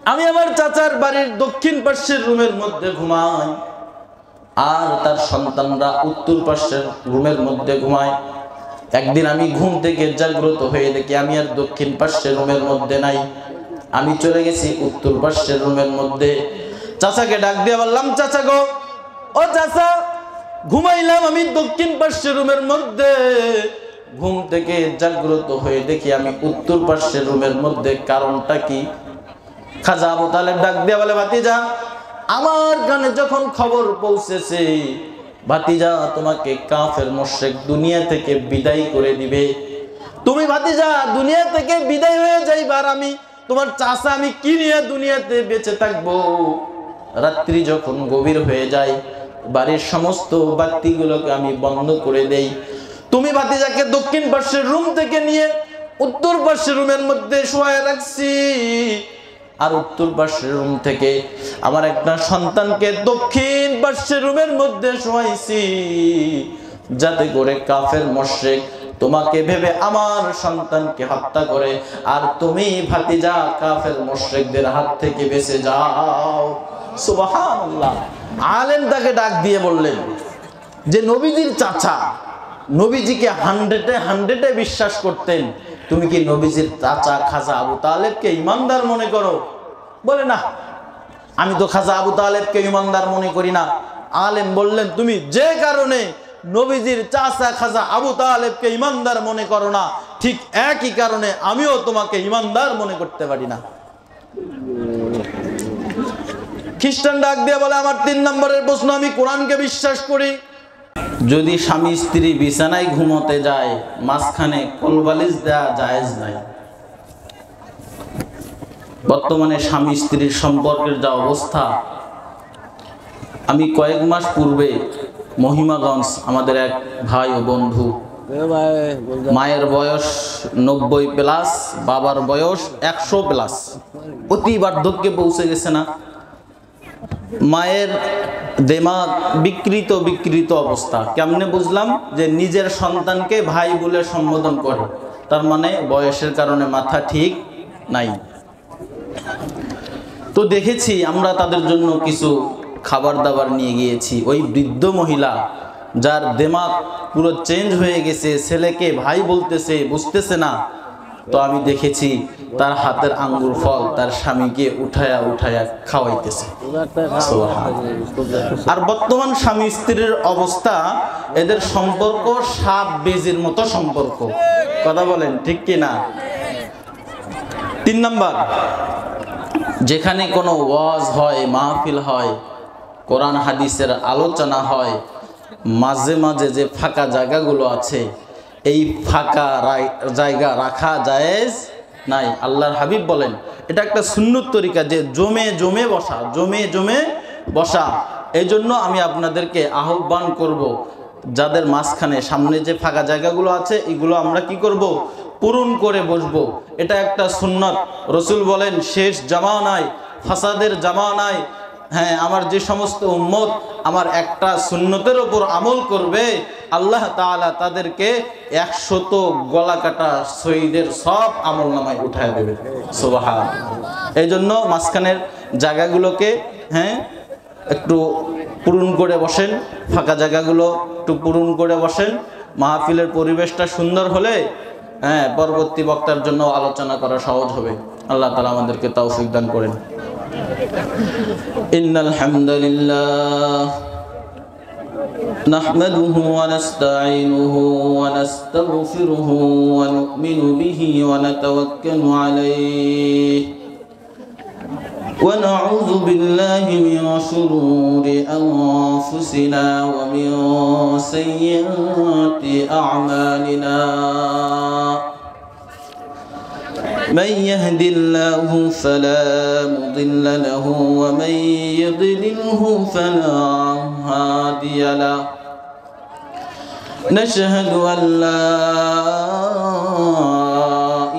আমি আমার চাচার বাড়ির দক্ষিণ পাশের রুমের মধ্যে ঘুমাই, আর তার সন্তানরা উত্তর পাশের রুমের মধ্যে ঘুমায়। একদিন আমি ঘুম থেকে জাগ্রত হয়ে দেখি আমি আর দক্ষিণ পাশের রুমের মধ্যে নাই, আমি চলে গেছি উত্তর পাশের রুমের মধ্যে। চাচাকে ডাক দিয়ে বললাম, চাচা গো, ও চাচা, ঘুমাইলাম আমি দক্ষিণ পাশের রুমের মধ্যে, ঘুম থেকে জাগ্রত হয়ে দেখি আমি উত্তর পাশের রুমের মধ্যে, কারণটা কি? খাজা আবু তালেব ডাক দিয়ে বলে, ভাতিজা, আমার কানে যখন খবর পৌঁছেছে ভাতিজা তোমাকে কাফের মুশরিক দুনিয়া থেকে বিদায় করে দিবে, তুমি ভাতিজা দুনিয়া থেকে বিদায় হয়ে যাইবার, আমি তোমার চাচা আমি কি নিয়ে দুনিয়াতে বেঁচে থাকবো? রাত্রি যখন গভীর হয়ে যায় বাড়ির সমস্ত বাতিগুলোকে আমি বন্ধ করে দেই, তুমি ভাতিজাকে দক্ষিণ পাশের রুম থেকে নিয়ে উত্তর পাশের রুমের মধ্যে শোয়ায় রাখছি, আর উত্তর পাশের রুম থেকে আমার একটা সন্তানকে দক্ষিণ পাশের রুমের মধ্যে শোয়াইছি, যাতে করে কাফের মুশরিক তোমাকে ভেবে আমার সন্তানকে হত্যা করে, আর তুমি ভাতিজা কাফের মুশরিকদের হাত থেকে বেঁচে যাও। সুবহানাল্লাহ। আলেম তাকে ডাক দিয়ে বললেন যে নবীজির চাচা নবীজিকে 100-এ বিশ্বাস করতেন, তুমি কি নবীজির চাচা খাজা আবু তালেবকে ইমানদার মনে করো? বলে, না, আমি তো খাজা আবু তালেবকে ইমানদার মনে করি না। আলেম বললেন, তুমি যে কারণে নবীজির চাচা খাজা আবু তালেবকে ইমানদার মনে করো না, ঠিক একই কারণে আমিও তোমাকে ইমানদার মনে করতে পারি না। খ্রিস্টান ডাক দিয়ে বলে, আমার 3 নম্বরের প্রশ্ন, আমি কোরআনকে বিশ্বাস করি। যদি স্বামী স্ত্রী বিছানায় ঘুমোতে যায় মাঝখানে কোলবালিশ দেয়া জায়েজ নাই। বর্তমানে স্বামী স্ত্রীর সম্পর্কের যা অবস্থা, আমি কয়েক মাস পূর্বে মহিমাগঞ্জ আমাদের এক ভাই ও বন্ধু, মায়ের বয়স 90+, বাবার বয়স 100+, অতি বার্ধক্যে পৌঁছে গেছে না, মায়ের দেমাগ বিকৃত অবস্থা। কেমনে বুঝলাম? যে নিজের সন্তানকে ভাই বলে সম্বোধন করে, তার মানে বয়সের কারণে মাথা ঠিক নাই। তো দেখেছি আমরা তাদের জন্য কিছু খাবার দাবার নিয়ে গিয়েছি। ওই বৃদ্ধ মহিলা যার দেমাগ পুরো চেঞ্জ হয়ে গেছে, ছেলেকে ভাই বলতেছে, বুঝতেছে না, তো আমি দেখেছি তার হাতের আঙ্গুর ফল তার স্বামীকে উঠায়া খাওয়াইতেছে। আর বর্তমান স্বামী স্ত্রীর অবস্থা, এদের সম্পর্ক সাপ বেজির মতো সম্পর্ক। কথা বলেন ঠিক কি না? 3 নাম্বার, যেখানে কোনো ওয়াজ হয়, মাহফিল হয়, কোরআন হাদিসের আলোচনা হয়, মাঝে মাঝে যে ফাঁকা জায়গাগুলো আছে, এই ফাঁকা জায়গা রাখা জায়েজ নাই। আল্লাহর হাবিব বলেন এটা একটা সুন্নত তরিকা, যে জমে জমে বসা। এই জন্য আমি আপনাদেরকে আহ্বান করব, যাদের মাঝখানে সামনে যে ফাঁকা জায়গাগুলো আছে, এগুলো আমরা কি করব? পূরণ করে বসবো। এটা একটা সুন্নত। রসুল বলেন শেষ জামানায়, ফাসাদের জামানায়, হ্যাঁ, আমার যে সমস্ত উম্মত আমার একটা সুন্নতের ওপর আমল করবে, আল্লাহ তাআলা তাদেরকে 100 গলা কাটা শহীদের সব আমল নামায় উঠায় দেবে। সুবহানাল্লাহ। এই জন্য মাঝখানের জায়গাগুলোকে একটু পূরণ করে বসেন, ফাঁকা জায়গাগুলো একটু পূরণ করে বসেন। মাহফিলের পরিবেশটা সুন্দর হলে পরবর্তী বক্তার জন্য আলোচনা করা সহজ হবে। আল্লাহ তাআলা আমাদেরকে তৌফিক দান করেন। ইন্নাল হামদুলিল্লাহ নাহমাদুহু ওয়া নাস্তাঈনুহু ওয়া নাস্তাগফিরুহু ওয়া নু'মিনু বিহি ওয়া নাতাওয়াক্কালু আলাইহি ওয়া নাউযু বিল্লাহি মিন শুরুরি আনফুসিনা ওয়া মিন সাইয়্যাতি আ'মালিনা। من يهد الله فلا مضل له ومن يضلله فلا هادي له. نشهد أن لا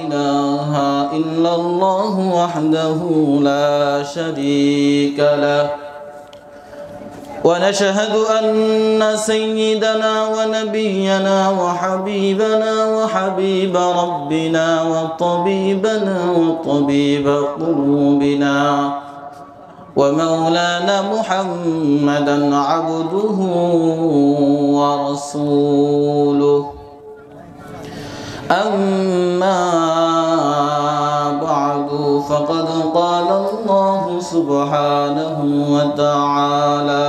إله إلا الله وحده لا شريك له ونشهد أن سيدنا ونبينا وحبيبنا وحبيب ربنا وطبيبنا وطبيب قلوبنا ومولانا محمدا عبده ورسوله أما بعد فقد قال الله سبحانه وتعالى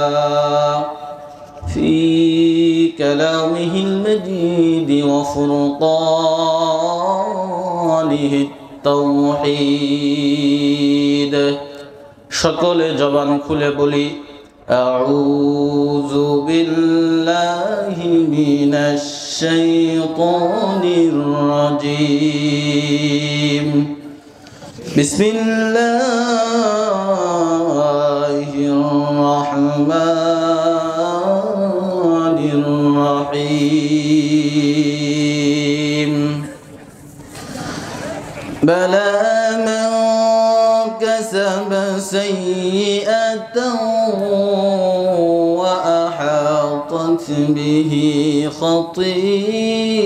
في كلامه المجيد وفرقانه التوحيد সকলে জবান খুলে বলি আউযু বিল্লাহি মিনাশ শাইতানির রাজীম বিসমিল্লাহির রাহমানির রাহিম বালা كسب سيئة وأحاطت به خطيئته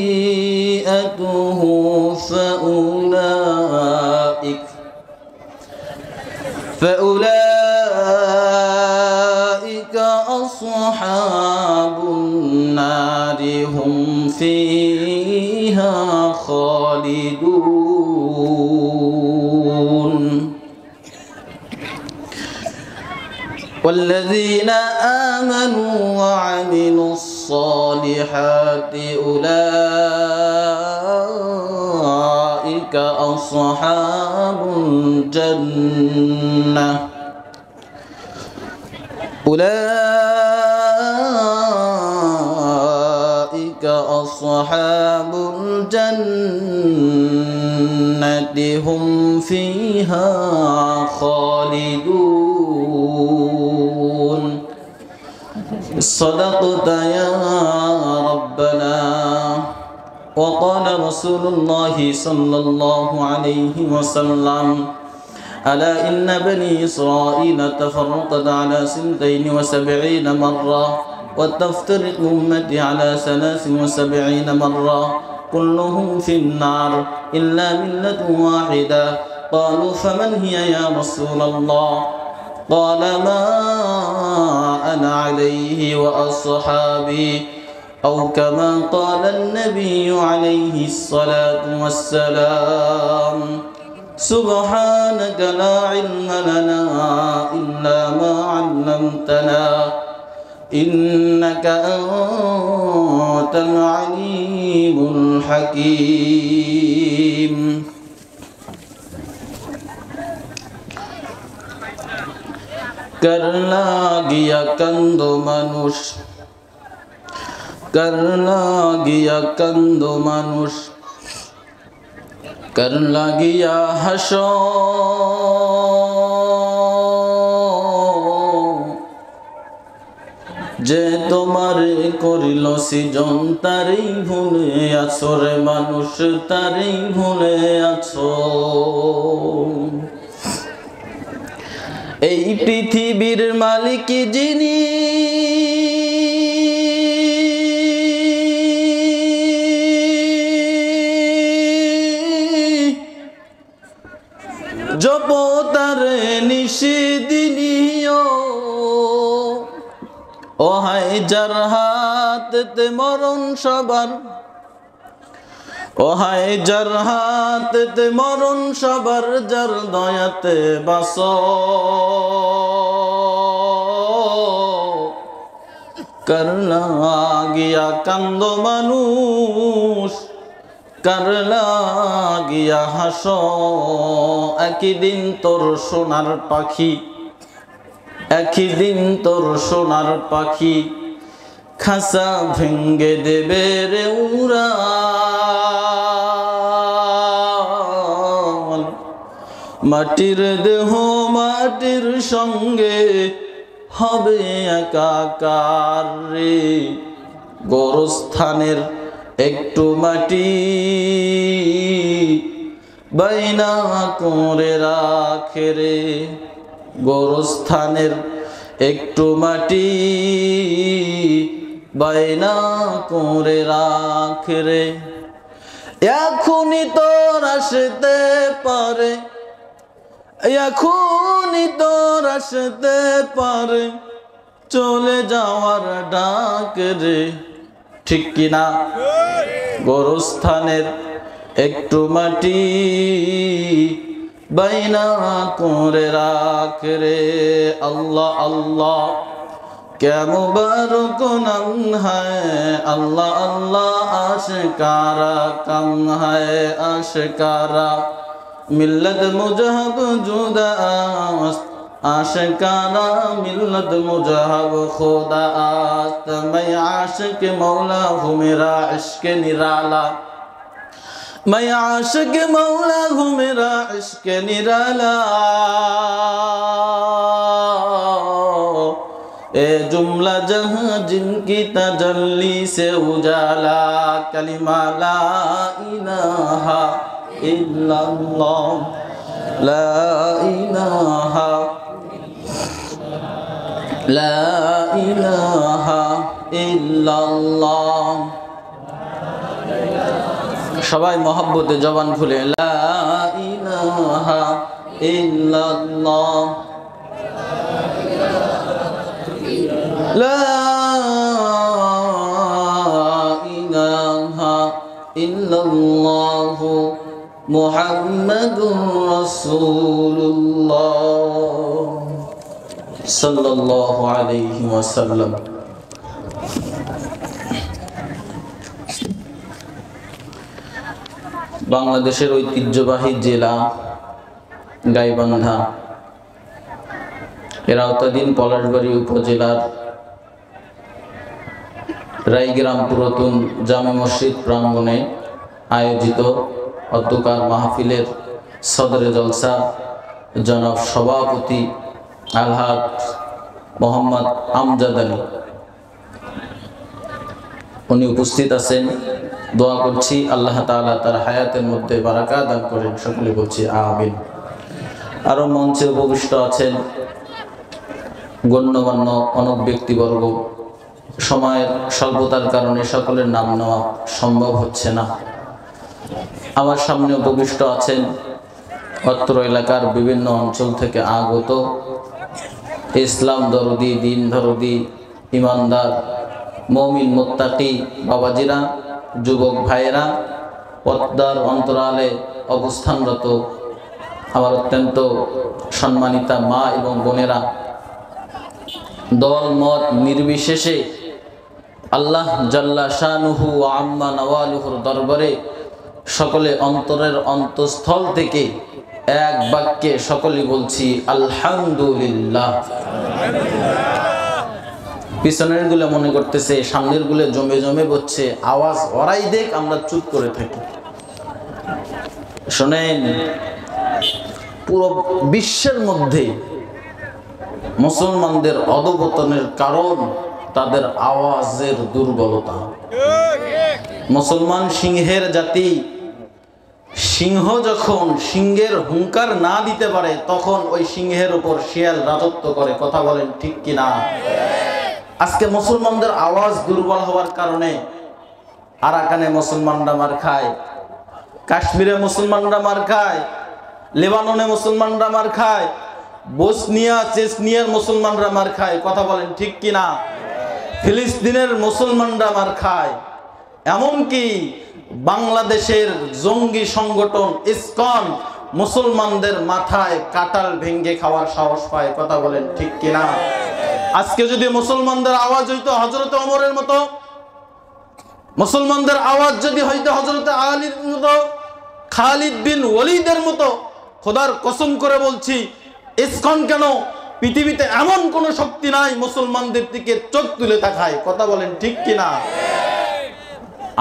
فأولئك أصحاب النار هم فيها خالدون والذين آمنوا وعملوا الصالحات أولئك أصحاب الجنة أولئك أصحاب الجنة هم فيها خالدون صدقت يا ربنا وقال رسول الله صلى الله عليه وسلم ألا إن بني إسرائيل تفرقت على 72 مرة وتفترق أمتي على 73 مرة كلهم في النار إلا ملة واحدة قالوا فمن هي يا رسول الله قال ما أنا عليه وأصحابي أو كما قال النبي عليه الصلاة والسلام سبحانك لا علم لنا إلا ما علمتنا إنك أنت العليم الحكيم कर लागिया कंदो मानुष कर लागिया कंदो मानुष कर लागिया हसो जे तुम्हारे करिलो सृজন तारेই ভুলে আছো রে মানুষ তারেই ভুলে আছো এই পৃথিবীর মালিক যিনি জপ তারে নিশিদিনিও ওহাই যার হাতেতে মরণ সবার ওহাই যার হাতেতে মরণ সবার যার দয়াতে বাসো कर लागिया कांदो मानुष कर लागिया हासो একই দিন তোর সোনার পাখি একই দিন তোর সোনার পাখি খাসা ভেঙ্গে দেবে রে উড়াল মাটির দেহ মাটির সঙ্গে হবে একাকার রে গোরস্থানের একটু মাটি বাইনা করে রাখে রে গোরস্থানের একটু মাটি বায়না করে রাখ রে, এখনই তোর আসতে পারে, এখনই তোর আসতে পারে চলে যাওয়ার ডাক রে। ঠিক কিনা? গোরস্থানের একটু মাটি বাইনা করে রাখ রে। আল্লাহ আল্লাহ क्या मुबारक नाम है, अल्लाह अल्लाह आशिकारा कम है आशिकारा, मिल्लत मुजहब जुदा आशिकारा, मिल्लत मुजहब खुदा आस्त, मैं आशिक मौला हूँ मेरा इश्क निराला, मैं आशिक मौला हूँ मेरा इश्क निराला। ए जुमला जहां जिनकी तजल्ली से उजाला, कलिमा ला इलाहा इल्लल्लाह, ला इलाहा इल्लल्लाह। সবাই মহব্বতে জবান খুলে লা ইলাহা ইল্লাল্লাহ, লা ইলাহা ইল্লাল্লাহু মুহাম্মাদুর রাসূলুল্লাহ সাল্লাল্লাহু আলাইহি ওয়াসাল্লাম। বাংলাদেশের ঐতিহ্যবাহী জেলা গাইবান্ধা, এর আওতাধীন পলাশবাড়ী উপজেলার রায়গ্রাম পুরাতন জামে মসজিদ প্রাঙ্গণে আয়োজিত অধ্যকার মাহফিলের সদরে জলসা জনাব সভাপতি আলহাজ মোহাম্মদ আমজাদ আলী, উনি উপস্থিত আছেন। দোয়া করছি আল্লাহ তাআলা তার হায়াতের মধ্যে বারাকা দান করেন, সকলে বলছি আমিন। আরো মঞ্চে উপবিষ্ট আছেন গণ্যমান্য অনেক ব্যক্তিবর্গ, সময়ের স্বল্পতার কারণে সকলের নাম নেওয়া সম্ভব হচ্ছে না। আমার সামনে উপবিষ্ট আছেন অত্র এলাকার বিভিন্ন অঞ্চল থেকে আগত ইসলাম দরদি, দিন দরদি, ইমানদার, মুমিন, মুত্তাকি বাবাজিরা, যুবক ভাইয়েরা, পর্দার অন্তরালে অবস্থানরত আমার অত্যন্ত সম্মানিতা মা এবং বোনেরা, দল মত নির্বিশেষে আল্লাহ জাল্লা শানুহু ওয়া আম্মা নওয়ালুহুর দরবারে সকলে অন্তরের অন্তঃস্থল থেকে এক বাক্যে সকলে বলছি আলহামদুলিল্লাহ। পিছনের গুলো মনে করতেছে সামনের গুলো জমে জমে বলছে, আওয়াজ ওরাই দেখ, আমরা চুপ করে থাকি। শোনেন, পুরো বিশ্বের মধ্যে মুসলমানদের অধঃপতনের কারণ তাদের আওয়াজের দুর্বলতা। মুসলমান সিংহের জাতি, সিংহ যখন সিংহের হুঙ্কার না দিতে পারে তখন ওই সিংহের উপর শিয়াল রাজত্ব করে। কথা বলেন ঠিক কিনা? আজকে মুসলমানদের আওয়াজ দুর্বল হওয়ার কারণে আরাকানে মুসলমানরা মার খায়, কাশ্মীরে মুসলমানরা মার খায়, লেবাননে মুসলমানরা মার খায়, বসনিয়া চেচনিয়ার মুসলমানরা মার খায়। কথা বলেন ঠিক কিনা? ফিলিস্তিনের মুসলমানরা মার খায়। এমনকি বাংলাদেশের জঙ্গি সংগঠন ইসকন মুসলমানদের মাথায় কাটাল ভেঙ্গে খাওয়ার সাহস পায়। কথা বলেন ঠিক কিনা? আজকে যদি মুসলমানদের আওয়াজ হইতো হযরত ওমরের মতো, মুসলমানদের আওয়াজ যদি হইতো হযরত আলীর মতো, খালিদ বিন ওয়ালিদের মতো, খোদার কসম করে বলছি ইসকন কেন, পৃথিবীতে এমন কোন শক্তি নাই মুসলমানদের দিকে চোখ তুলে তাকায়। কথা বলেন ঠিক কিনা?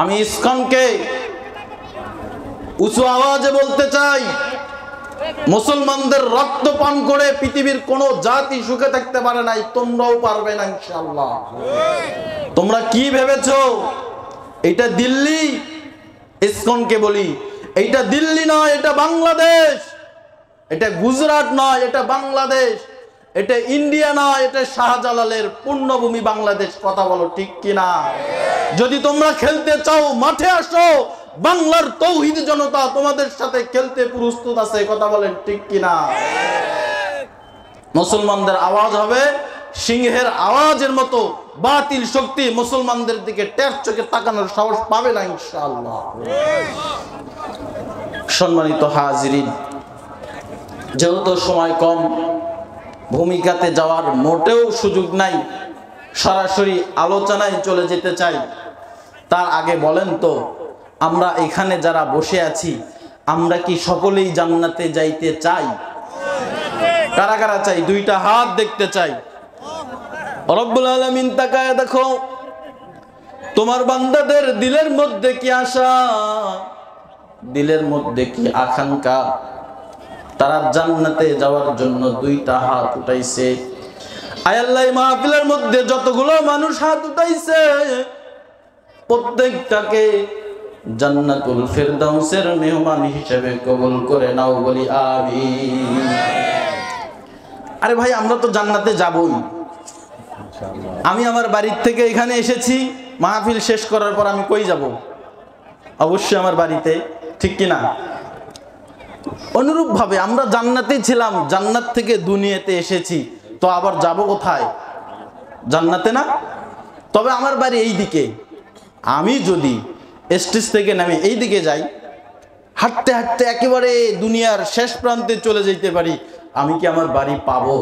আমি ইসকনকে উঁচু আওয়াজে বলতে চাই, মুসলমানদের রক্ত পান করে পৃথিবীর কোন জাতি সুখে থাকতে পারে নাই, তোমরাও পারবে না ইনশাআল্লাহ। তোমরা কি ভেবেছো এটা দিল্লি? ইসকনকে বলি, এটা দিল্লি নয়, এটা বাংলাদেশ। এটা গুজরাট নয়, এটা বাংলাদেশ। এটা ইন্ডিয়া না, এটা শাহজালালের পুণ্যভূমি বাংলাদেশ। কথা বলো ঠিক কিনা? যদি তোমরা খেলতে চাও মাঠে আসো, বাংলার তৌহিদ জনতা তোমাদের সাথে খেলতে প্রস্তুত আছে। কথা বলেন ঠিক কিনা? মুসলমানদের আওয়াজ হবে সিংহের আওয়াজের মতো। বাতিল শক্তি মুসলমানদের দিকে টের চোখে তাকানোর সাহস পাবে না ইনশাআল্লাহ। সম্মানিত হাজিরিন, যেহেতু সময় কম, ভূমিকাতে যাওয়ার মোটেও সুযোগ নাই, সরাসরি আলোচনায় চলে যেতে চাই। তার আগে বলেন তো, আমরা এখানে যারা বসে আছি, আমরা কি সকলেই জান্নাতে যাইতে চাই? কারা কারা চাই? দুইটা হাত দেখতে চাই। রব্বুল আলামিন তাকায় দেখো, তোমার বান্দাদের দিলের মধ্যে কি আশা, দিলের মধ্যে কি আকাঙ্ক্ষা। তারা জান্নাতে যাওয়ার জন্য দুইটা হাত উঠাইছে। আয় আল্লাহ, মাহফিলের মধ্যে যতগুলো মানুষ হাত উঠাইছে, প্রত্যেকটাকে জান্নাতুল ফেরদাউসের মেহমান হিসেবে কবুল করে নাও, বলি আমিন। আরে ভাই, আমরা তো জান্নাতে যাবই। আমি আমার বাড়ির থেকে এখানে এসেছি, মাহফিল শেষ করার পর আমি কই যাব? অবশ্যই আমার বাড়িতে, ঠিক কিনা? অনুরূপ ভাবে আমরা জান্নাতে ছিলাম, জান্নাত থেকে দুনিয়াতে এসেছি, তো আবার যাব কোথায়? জান্নাতে না? তবে আমার বাড়ি এই দিকে। আমি যদি স্টেজ থেকে নামে এই দিকে যাই, হাঁটতে হাঁটতে একেবারে দুনিয়ার শেষ প্রান্তে চলে যেতে পারি, আমি কি আমার বাড়ি পাবো?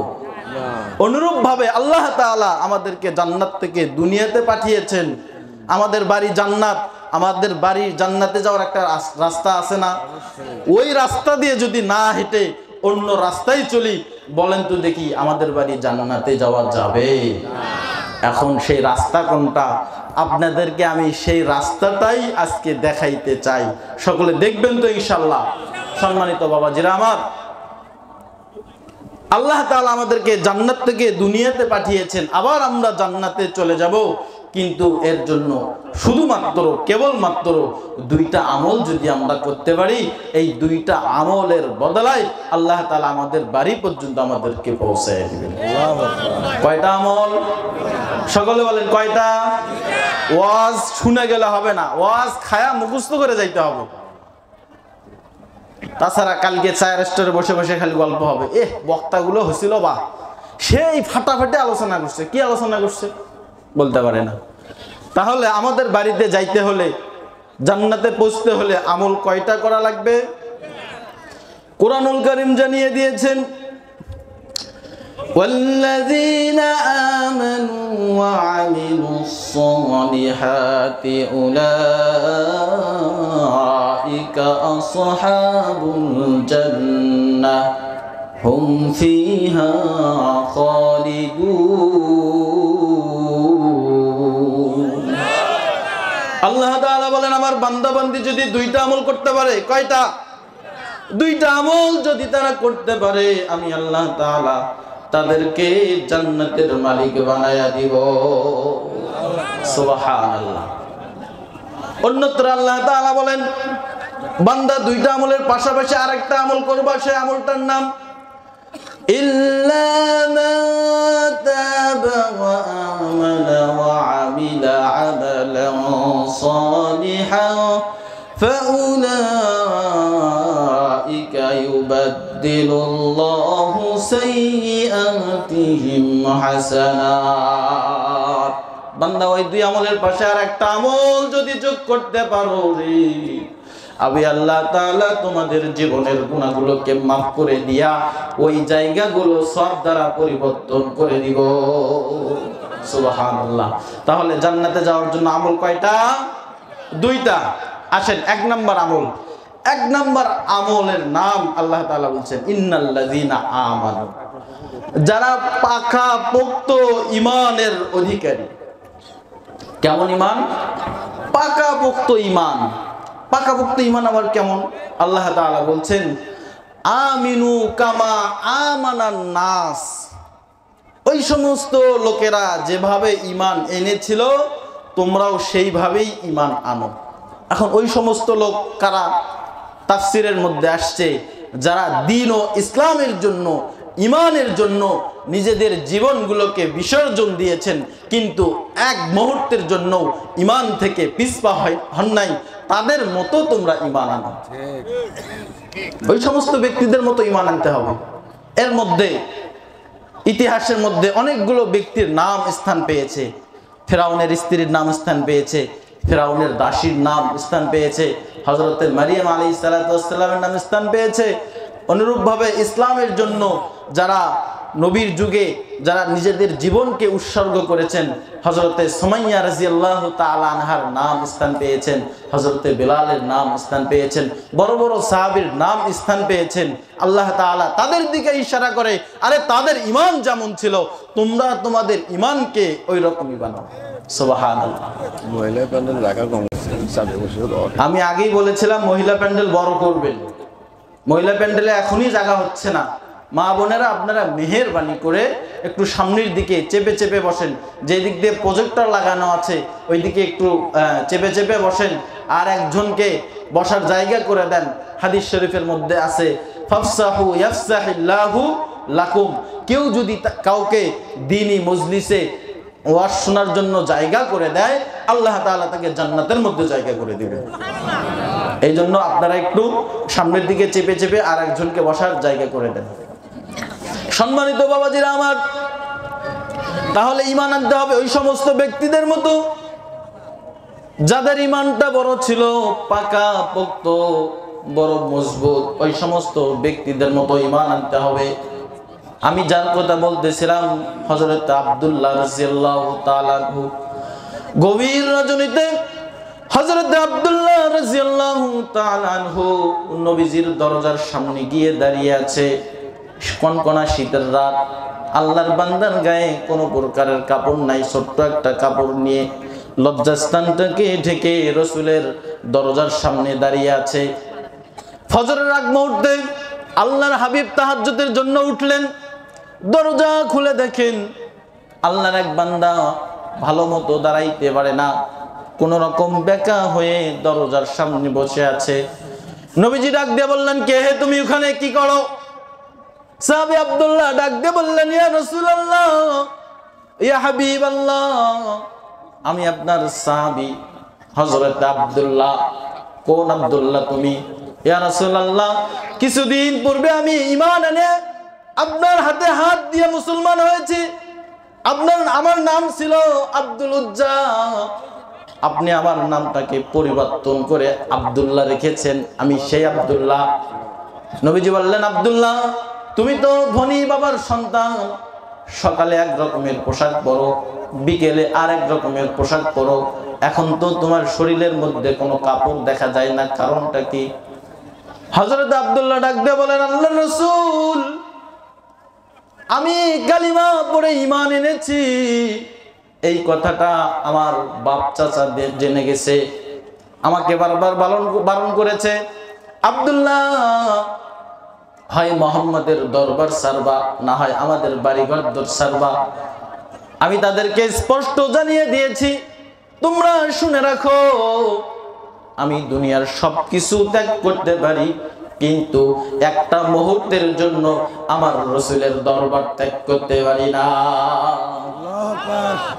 অনুরূপ ভাবে আল্লাহ তাআলা আমাদেরকে জান্নাত থেকে দুনিয়াতে পাঠিয়েছেন। আমাদের বাড়ি জান্নাত, আমাদের বাড়ি জান্নাতে যাওয়ার একটা রাস্তা আছে না? ওই রাস্তা দিয়ে যদি না হেঁটে অন্য রাস্তায় চলি, বলেন তো দেখি আমাদের বাড়ি জান্নাতে যাওয়া যাবে? এখন সেই রাস্তা কোনটা? আপনাদেরকে আমি সেই রাস্তাটাই আজকে দেখাইতে চাই। সকলে দেখবেন তো ইনশাআল্লাহ? সম্মানিত বাবাজিরা আমার, আল্লাহ তাআলা আমাদেরকে জান্নাত থেকে দুনিয়াতে পাঠিয়েছেন, আবার আমরা জান্নাতে চলে যাব। কিন্তু এর জন্য শুধুমাত্র কেবলমাত্র দুইটা আমল যদি আমরা করতে পারি, এই দুইটা আমলের বদলায় আল্লাহ তাআলা আমাদের বাড়ি পর্যন্ত আমাদেরকে পৌঁছায় দিবেন। কয়টা আমল? সকলে বলেন কয়টা? ওয়াজ শুনে গেলে হবে না, ওয়াজ খায়া মুখস্থ করে যাইতে হবে। তাছাড়া কালকে চায়ের স্টোরে বসে বসে খালি গল্প হবে। বক্তাগুলো হয়েছিল বা সেই ফাটাফাটি আলোচনা করছে। কি আলোচনা করছে বলতে পারে না। তাহলে আমাদের বাড়িতে যাইতে হলে, জান্নাতে পৌঁছতে হলে আমল কয়টা করা লাগবে? কুরআনুল কারীম জানিয়ে দিয়েছেন, والذين آمنوا وعملوا الصالحات أولئك أصحاب الجنة هم فيها خالدون। আল্লাহ তাআলা বলেন, আমার বান্দা বান্দি যদি দুইটা আমল করতে পারে, কয়টা? দুইটা আমল যদি তারা করতে পারে, আমি আল্লাহ তাআলা তাদেরকে জান্নাতের মালিক বানায়া দিব। সুবহানাল্লাহ। অন্যত্র আল্লাহ তাআলা বলেন, বান্দা দুইটা আমলের পাশাপাশি আরেকটা আমল করবা, সেই আমলটার নাম ইল্লা মান তাবা ওয়া আমানা ওয়া আমিলা আমালান সালিহান ফাউলাইকা ইউবাদদিলুল্লাহু সাইয়্যাতিহিম হাসানাত। বান্দা ওই দুই আমলের পাশে আর একটা আমল যদি যোগ করতে পারো রে, আমি আল্লাহ তাআলা তোমাদের জীবনের গুনাহগুলোকে মাফ করে দিয়া ওই জায়গাগুলো সব দ্বারা পরিবর্তন করে দিব। সুবহানাল্লাহ। তাহলে জান্নাতে যাওয়ার জন্য আমল কয়টা? দুইটা। আসেন এক নাম্বার আমল। এক নাম্বার আমলের নাম আল্লাহ তাআলা বলছেন ইন্নাল্লাযীনা আমানু, যারা পাকা পোক্ত ঈমানের অধিকারী। কেমন ঈমান? পাকা পোক্ত ঈমান। পাকাপোক্ত ঈমান আবার কেমন? আল্লাহ তাআলা বলছেন আমিনু কামা আমানান নাস, ওই সমস্ত লোকেরা যেভাবে ঈমান এনেছিল তোমরাও সেইভাবেই ঈমান আনো। এখন ওই সমস্ত লোক কারা? তাফসীরের মধ্যে আসছে যারা দ্বীন ও ইসলামের জন্য, ঈমানের জন্য নিজেদের জীবনগুলোকে বিসর্জন দিয়েছেন, কিন্তু এক মুহূর্তের জন্য ঈমান থেকে পিছপা হন নাই, তাদের মতো তোমরা ঈমান আনো। ওই সমস্ত ব্যক্তিদের মতো ঈমান আনতে হবে। এর মধ্যে ইতিহাসের মধ্যে অনেকগুলো ব্যক্তির নাম স্থান পেয়েছে। ফেরাউনের স্ত্রীর নাম স্থান পেয়েছে, ফেরাউনের দাসীর নাম স্থান পেয়েছে, হযরতে মারিয়াম আলাইহিস সালাতু ওয়াস সালামের নাম স্থান পেয়েছে। অনুরূপভাবে ইসলামের জন্য যারা নবীর যুগে যারা নিজেদের জীবনকে উৎসর্গ করেছেন, হযরতে সুমাইয়া রাদিয়াল্লাহু তাআলা আনহার নাম স্থান পেয়েছেন, হযরতে বেলালের নাম স্থান পেয়েছেন, বড় বড় সাহাবীর নাম স্থান পেয়েছেন। আল্লাহ তাআলা তাদের দিকে ইশারা করে, আরে তাদের ঈমান যেমন ছিল তোমরা তোমাদের ঈমানকে ওই রকমই বানাও। সুবহানাল্লাহ। মহিলা প্যান্ডেল রাখা কম, আমি আগেই বলেছিলাম মহিলা প্যান্ডেল বড় করবেন। মহিলা প্যান্ডেলে এখনই জায়গা হচ্ছে না। মা বোনেরা আপনারা মেহেরবানি করে একটু সামনের দিকে চেপে চেপে বসেন, যে দিক দিয়ে প্রজেক্টর লাগানো আছে ওই দিকে একটু চেপে চেপে বসেন, আর একজনকে বসার জায়গা করে দেন। হাদিস শরীফের মধ্যে আছে, ফাফসাহু ইয়াফসাহিল্লাহু লাকুম। কেউ যদি কাউকে দ্বীনি মজলিসে ওয়াজ শোনার জন্য জায়গা করে দেয়, আল্লাহ তাআলা তাকে জান্নাতের মধ্যে জায়গা করে দিবেন। এই জন্য আপনারা একটু সামনের দিকে চেপে চেপে আর একজনকে বসার জায়গা করে দেন। সম্মানিত বাবাজিরা আমার, তাহলে ঈমান আনতে হবে ওই সমস্ত ব্যক্তিদের মতো যাদের ঈমানটা বড় ছিল, পাকা পোক্ত, বড় মজবুত। ওই সমস্ত ব্যক্তিদের মতো ঈমান আনতে হবে। আমি যার কথা বলতেছিলাম, হযরত আব্দুল্লাহ রাদিয়াল্লাহু তাআলা আনহু, গভীর রজনীতে হযরত আব্দুল্লাহ রাদিয়াল্লাহু তাআলা আনহু নবীজির দরজার সামনে গিয়ে দাঁড়িয়ে আছে। কনকনা শীতের রাত, আল্লাহর বান্দার গায়ে কোনো প্রকারের কাপড় নাই, ছোট্ট একটা কাপড় নিয়ে লজ্জাস্থানটাকে ঢেকে রাসূলের দরজার সামনে দাঁড়িয়ে আছে। ফজরের আগ মুহূর্তে আল্লাহর হাবিব তাহাজ্জুদের জন্য উঠলেন। দরজা খুলে দেখেন আল্লাহর এক বান্দা ভালো মতো দাঁড়াইতে পারে না, কোন রকম বেকা হয়ে দরজার সামনে বসে আছে। নবীজি ডাক দিয়ে বললেন, কে হে তুমি, ওখানে কি করো? সাহাবী আব্দুল্লাহ ডাক দিয়ে বললেন, ইয়া রাসূলুল্লাহ, ইয়া হাবিবাল্লাহ, আমি আপনার সাহাবী হযরত আব্দুল্লাহ। কোন আব্দুল্লাহ তুমি? ইয়া রাসূলুল্লাহ, কিছুদিন পূর্বে আমি ঈমান এনে আপনার হাতে হাত দিয়ে মুসলমান হয়েছি। আমার নাম ছিল আব্দুল উজ্জা, আপনি আমার নামটাকে পরিবর্তন করে আব্দুল্লাহ রেখেছেন, আমি সেই আব্দুল্লাহ। নবীজি বললেন, আব্দুল্লাহ, তুমি তো ধনী বাবার সন্তান, সকালে এক রকমের পোশাক পরো, বিকেলে আরেক রকমের পোশাক পরো, এখন তো তোমার শরীরের মধ্যে কোনো কাপড় দেখা যায় না, কারণটা কি? হযরত আব্দুল্লাহ ডাক দিয়ে বলেন, আল্লাহর রাসূল, আমি কালিমা পড়ে ঈমান এনেছি। এই কথাটা আমার বাপ চাচা জেনে গেছে, আমাকে বারবার বারণ করেছে, আব্দুল্লাহ হয় মুহাম্মাদের দরবার সারবা, না হয় আমাদের বাড়িঘর দর সারবা। আমি তাদেরকে স্পষ্ট জানিয়ে দিয়েছি, তোমরা শুনে রাখো, আমি দুনিয়ার সবকিছু ত্যাগ করতে পারি, কিন্তু একটা মুহূর্তের জন্য আমার রাসূলের দরবার ত্যাগ করতে পারি না।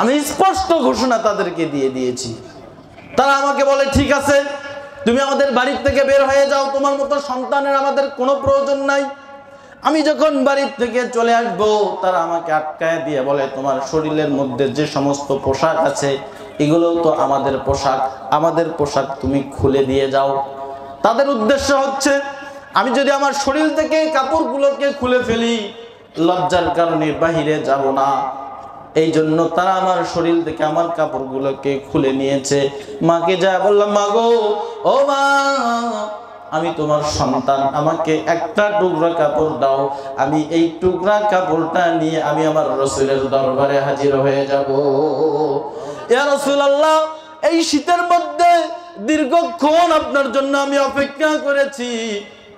আমি স্পষ্ট ঘোষণা তাদেরকে দিয়ে দিয়েছি। তারা আমাকে বলে, ঠিক আছে, তুমি আমাদের বাড়ির থেকে বের হয়ে যাও, তোমার মতো সন্তানের আমাদের কোনো প্রয়োজন নাই। আমি যখন বাড়ির থেকে চলে আসব, তারা আমাকে আটকায় দিয়ে বলে, তোমার শরীরের মধ্যে যে সমস্ত পোশাক আছে এগুলো তো আমাদের পোশাক, আমাদের পোশাক তুমি খুলে দিয়ে যাও। তাদের উদ্দেশ্য হচ্ছে, আমি যদি আমার শরীর থেকে কাপড়গুলোকে খুলে ফেলি, লজ্জার কারণে বাহিরে যাব না। এই জন্য তারা আমার শরীর থেকে আমার কাপড়গুলোকে খুলে নিয়েছে। মাকে যা বললাম, মা গো, ও মা, আমি তোমার সন্তান, আমাকে একটা টুকরা কাপড় দাও, আমি এই টুকরা কাপড়টা নিয়ে আমি আমার রাসূলের দরবারে হাজির হয়ে যাব। ইয়া রাসূলুল্লাহ, এই শীতের মধ্যে দীর্ঘক্ষণ আপনার জন্য আমি অপেক্ষা করেছি,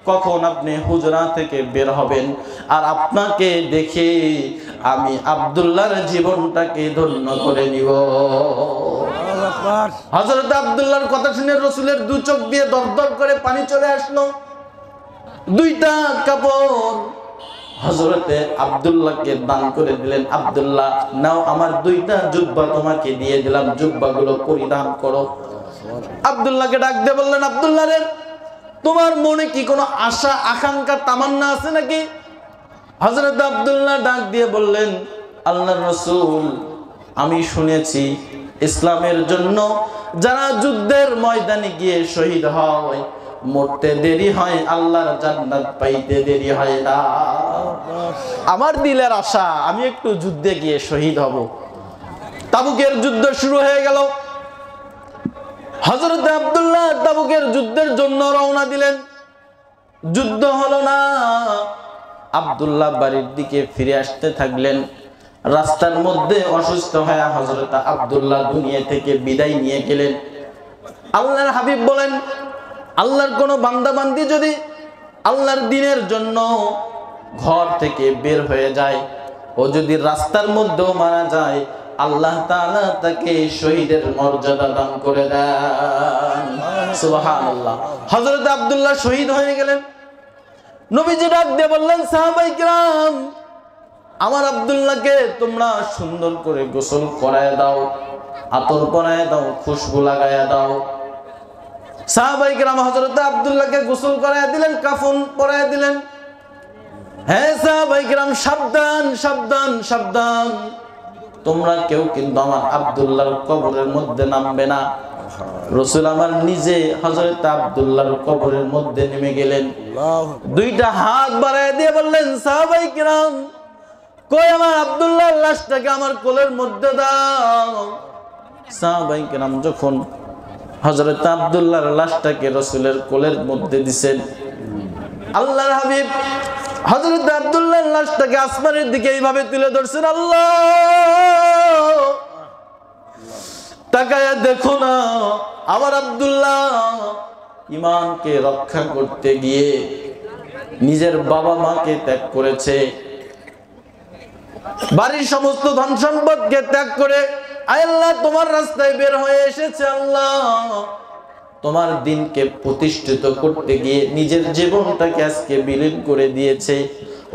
কখন আপনি হুজরা থেকে বের হবেন, আর আপনাকে দেখে আমি আব্দুল্লাহর জীবনটাকে ধন্য করে নিব। হযরত আব্দুল্লাহর কথা শুনে রাসূলের দু চোখ দিয়ে দরদর করে পানি চলে আসলো। দুইটা কাপড় হযরতে আব্দুল্লাহকে দান করে দিলেন। আব্দুল্লাহ, নাও আমার দুইটা জুব্বা তোমাকে দিয়ে দিলাম, জুব্বাগুলো পরিধান করো। আব্দুল্লাহকে ডাক দিয়ে বললেন, আব্দুল্লাহ রে, তোমার মনে কি কোনো আশা আকাঙ্ক্ষা তামান্না আছে নাকি? হযরত আব্দুল্লাহ ডাক দিয়ে বললেন, আল্লাহর রাসূল, আমি শুনেছি ইসলামের জন্য যারা যুদ্ধের ময়দানে গিয়ে শহীদ হয়, মরতে দেরি হয়, আল্লাহর জান্নাত পাইতে দেরি হয় না। আমার দিলের আশা আমি একটু যুদ্ধে গিয়ে শহীদ হব। তাবুকের যুদ্ধ শুরু হয়ে গেল। হযরত আব্দুল্লাহ তাবুকের যুদ্ধের জন্য রওনা দিলেন। যুদ্ধ হলো না। আব্দুল্লাহ বাড়ির দিকে ফিরে আসতে থাকলেন। রাস্তার মধ্যে অসুস্থ হয়ে হযরত আব্দুল্লাহ দুনিয়া থেকে বিদায় নিয়ে গেলেন। আল্লাহর হাবিব বলেন, আল্লাহর কোন বান্দা বান্দি যদি আল্লাহর দ্বীনের জন্য ঘর থেকে বের হয়ে যায়, ও যদি রাস্তার মধ্যেও মারা যায়, আল্লাহ তাআলা তাকে শহীদের মর্যাদা দান করে দেন। সুবহানাল্লাহ। হযরত আব্দুল্লাহ শহীদ হয়ে গেলেন। নবীজি ডাক দিয়ে বললেন, সাহাবায়ে কিরাম, আমার আব্দুল্লাহকে তোমরা সুন্দর করে গোসল করায় দাও, আতর পরায় দাও, খুশবু লাগায়া দাও। সাহাবায়ে কিরাম হযরত আব্দুল্লাহকে গোসল করায় দিলেন, কাফন পরায় দিলেন। হ্যাঁ সাহাবায়ে কিরাম, সাবধান সাবধান সাবধান, তোমরা কেউ কিন্তু আমার আব্দুল্লাহর কবরের মধ্যে নামবে না। রাসূল আমার নিজে হযরত আব্দুল্লাহর কবরের মধ্যে নেমে গেলেন। দুইটা হাত বাড়ায় দিয়ে বললেন, সাহাবায়ে কিরাম, কই আমার আব্দুল্লাহর লাশটাকে আমার কোলের মধ্যে দাও। সাহাবায়ে কিরাম যখন হযরত আব্দুল্লাহর লাশটাকে রাসূলের কোলের মধ্যে দিবেন, আল্লাহর হাবিব হযরত আব্দুল্লাহর লাশটাকে আসমানের দিকে এইভাবে তুলে ধরছেন। আল্লাহ, তাকায়া দেখো না, আমার আব্দুল্লাহ ঈমানকে রক্ষা করতে গিয়ে নিজের বাবা মাকে ত্যাগ করেছে, বাড়ির সমস্ত ধন সম্পদকে ত্যাগ করে আয় আল্লাহ তোমার রাস্তায় বের হয়ে এসেছে। আল্লাহ, তোমার দ্বীনকে প্রতিষ্ঠিত করতে গিয়ে নিজের জীবনটাকে আজকে বিলীন করে দিয়েছে।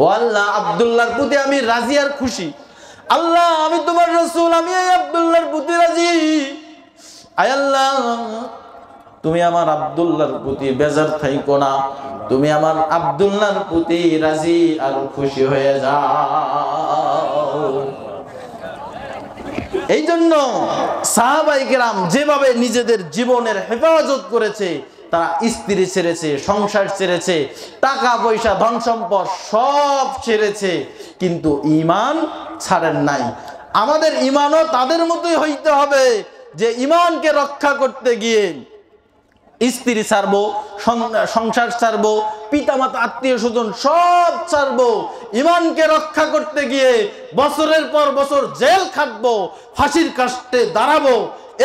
ও আল্লাহ, আব্দুল্লাহর প্রতি আমি রাজি আর খুশি। আল্লাহ, আমি তোমার রাসূল, আমি এই আব্দুল্লাহর প্রতি রাজি। আয় আল্লাহ, তুমি আমার আব্দুল্লাহর প্রতি বেজার থাইকো না, তুমি আমার আব্দুল্লাহর প্রতি রাজি আর খুশি হয়ে যাও। এই জন্য সাহাবায়ে কেরাম যেভাবে নিজেদের জীবনের হেফাজত করেছে, তারা স্ত্রী ছেড়েছে, সংসার ছেড়েছে, টাকা পয়সা ধন সম্পদ সব ছেড়েছে, কিন্তু ঈমান ছাড়েন নাই। আমাদের ঈমানও তাদের মতোই হইতে হবে, যে ঈমানকে রক্ষা করতে গিয়ে স্ত্রী ছাড়বো, সংসার ছাড়বো, পিতামাতা আত্মীয় স্বজন সব ছাড়বো, ঈমানকে রক্ষা করতে গিয়ে বছরের পর বছর জেল খাটবো, ফাঁসির কাস্টে দাঁড়াবো,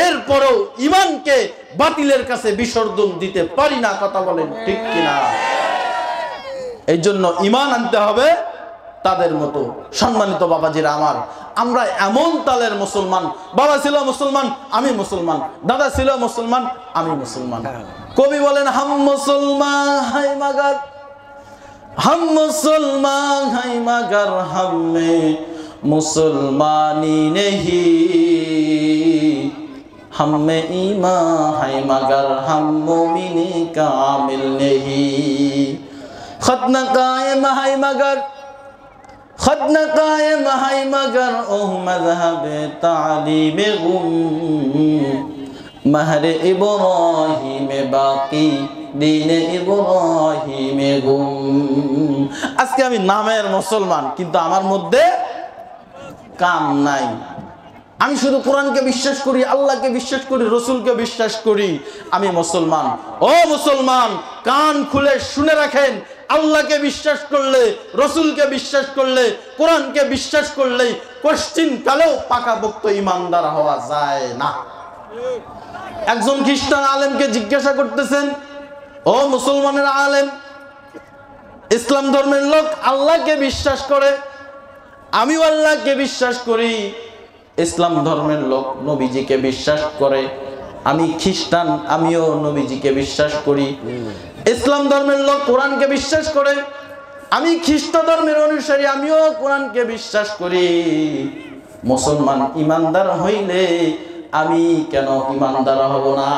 এরপরও ঈমানকে বাতিলের কাছে বিসর্জন দিতে পারি না। কথা বলেন ঠিক কিনা? এই জন্য ঈমান আনতে হবে তাদের মতো। সম্মানিত বাবাজিরা আমার, আমরা এমন তালের মুসলমান, বাবা ছিল মুসলমান আমি মুসলমান, দাদা ছিল মুসলমান আমি মুসলমান। কবি বলেন, হাম মুসলমান হাই মাগার, হাম মুসলমান হাই মাগার হামে মুসলমানি নেহি, হামে ঈমান হাই মাগার হাম মুমিনি কামিল নেহি। খতনা কায়েম হাই মাগার, खतना कायम है मगर ओह मज़हब तालीम गुम, महर इब्राहीम बाकी दीन इब्राहीम गुम। আজকে আমি নামের মুসলমান, কিন্তু আমার মধ্যে কাম নাই। আমি শুধু কোরআনকে বিশ্বাস করি, আল্লাহকে বিশ্বাস করি, রাসূলকে বিশ্বাস করি, আমি মুসলমান। ও মুসলমান, কান খুলে শুনে রাখেন, আল্লাহকে বিশ্বাস করলে, রাসূলকে বিশ্বাস করলে, কোরআনকে বিশ্বাস করলে কোশ্চিন কালেও পাকাপোক্ত ঈমানদার হওয়া যায় না। একজন খ্রিস্টান আলেমকে জিজ্ঞাসা করতেছেন, ও মুসলমানের আলেম, ইসলাম ধর্মের লোক আল্লাহকে বিশ্বাস করে, আমিও আল্লাহকে বিশ্বাস করি, ইসলাম ধর্মের লোক নবীজিকে বিশ্বাস করে, আমি খ্রিস্টান আমিও নবীজিকে বিশ্বাস করি, ইসলাম ধর্মের লোক কোরআনকে বিশ্বাস করে, আমি খ্রিস্ট ধর্মের অনুসারী, আমিও কোরআনকে বিশ্বাস করি। মুসলমান ইমানদার হইলে আমি কেন ইমানদার হব না?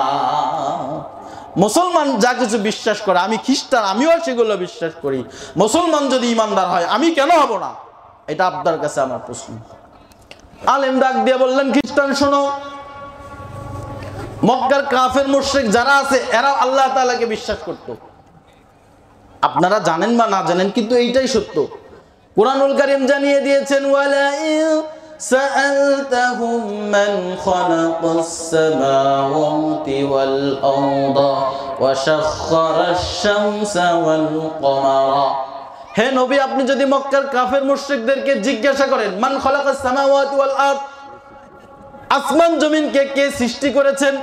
মুসলমান যা কিছু বিশ্বাস করে, আমি খ্রিস্টান, আমিও সেগুলো বিশ্বাস করি। মুসলমান যদি ইমানদার হয়, আমি কেন হব না? এটা আপনার কাছে আমার প্রশ্ন। আলেম ডাক দিয়ে বললেন, খ্রিস্টান শোনো, মক্কার কাফের মুশরিক যারা আছে এরা আল্লাহ তাআলাকে বিশ্বাস করত। আপনারা জানেন বা না জানেন, কিন্তু এইটাই সত্য। কুরআনুল কারীম জানিয়ে দিয়েছেন, ওয়ালা ইন সাআলতাহুম মান খালাকাস সামাওয়াতি ওয়াল আরদা ওয়া সাখখারাশ শামসা ওয়াল কমারা। হে নবী, আপনি যদি মক্কার কাফের মুশরিকদেরকে জিজ্ঞাসা করেন, মান খালাকাস সামাওয়াতি ওয়াল আরদ, আসমান জমিনকে কে সৃষ্টি করেছেন,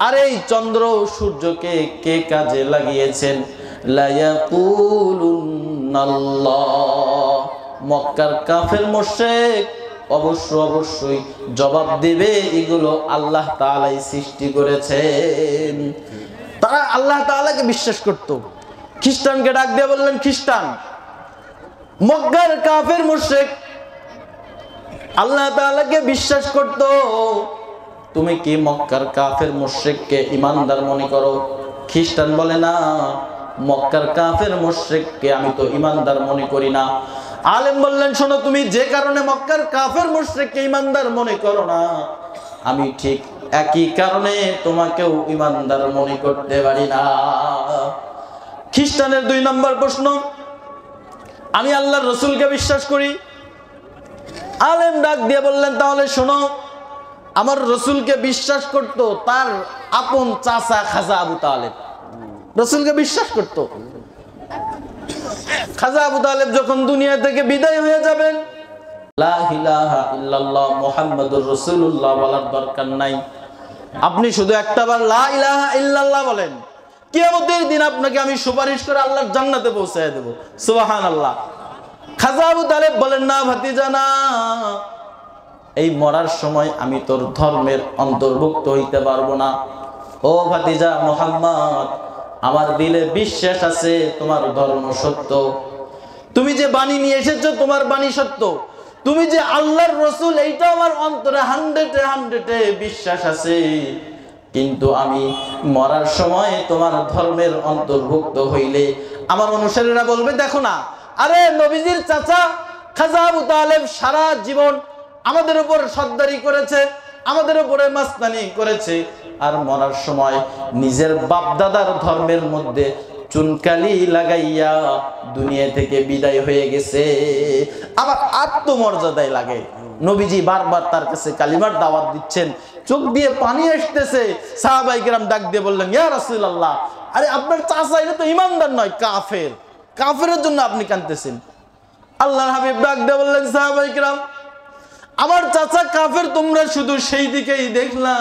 আর এই চন্দ্র সূর্যকে কে কাজে লাগিয়েছেন, লা ইয়াকুলুনাল্লাহ, মক্কার কাফের মুশরিক অবশ্যই জবাব দেবে, এগুলো আল্লাহ তাআলাই সৃষ্টি করেছেন। তারা আল্লাহ তাআলাকে বিশ্বাস করত। খ্রিস্টানকে ডাক দিয়ে বললেন, খ্রিস্টান, মক্কার কাফের মুশরিক আল্লাহ তাআলাকে বিশ্বাস করত, তুমি কি মক্কার কাফের মুশরিককে ঈমানদার মনে করো? খ্রিস্টান বলে, না, মক্কার কাফের মুশরিককে আমি তো ঈমানদার মনে করি না। আলেম বললেন, শোনো, তুমি যে কারণে মক্কার কাফের মুশরিককে ঈমানদার মনে করো না, আমি ঠিক একই কারণে তোমাকেও ঈমানদার মনে করতে পারি না। খ্রিস্টানের 2 নম্বর প্রশ্ন, আমি আল্লাহর রাসূলকে বিশ্বাস করি। আলেম ডাক দিয়ে বললেন, তাহলে শোনো, আমার রাসূলকে বিশ্বাস করত তার আপন চাচা খাজা আবু তালেব। রাসূলকে বিশ্বাস করত। খাজা আবু তালেব যখন দুনিয়া থেকে বিদায় হয়ে যাবেন, লা ইলাহা ইল্লাল্লাহ মুহাম্মাদুর রাসূলুল্লাহ বলার দরকার নাই, আপনি শুধু একটাবার লা ইলাহা ইল্লাল্লাহ বলেন, কিয়ামতের দিন আপনাকে আমি সুপারিশ করে আল্লাহর জান্নাতে পৌঁছায় দেব। সুবহানাল্লাহ। খাজা আবু তালেব বলেন, না ভাতিজা, না, এই মরার সময় আমি তোর ধর্মের অন্তর্ভুক্ত হইতে পারবো না। ও ভাতিজা মুহাম্মদ, আমার দিলে বিশ্বাস আছে তোমার ধর্ম সত্য, তুমি যে বাণী নিয়ে এসেছো তোমার বাণী সত্য, তুমি যে আল্লাহর রাসূল, এইটা আমার অন্তরে 100-এ বিশ্বাস আছে, কিন্তু আমি মরার সময় তোমার ধর্মের অন্তর্ভুক্ত হইলে আমার অনুসারীরা বলবে, দেখো না, আরে নবীজির চাচা খাজা আবু তালেব সারা জীবন আমাদের উপর সর্দারি করেছে, আমাদের উপরে মাস্তানি করেছে, আর মরার সময় নিজের বাপদাদার ধর্মের মধ্যে চুনকালি লাগাইয়া দুনিয়া থেকে বিদায় হয়ে গেছে। আবার আত্মমর্যাদায় লাগে। নবীজি বারবার তার কাছে কালিমার দাওয়াত দিচ্ছেন, চোখ দিয়ে পানি আসতেছে। সাহাবায়ে কেরাম ডাক দিয়ে বললেন, ইয়া রাসূলুল্লাহ, আরে আপনার চাচা এটা তো ঈমানদার নয়, কাফের, কাফেরের জন্য আপনি কাঁদতেছেন। আল্লাহর হাবিব ডাক দিয়ে বললেন, সাহাবায়ে কেরাম, আমার চাচা কাফের তোমরা শুধু সেই দিকেই দেখলা,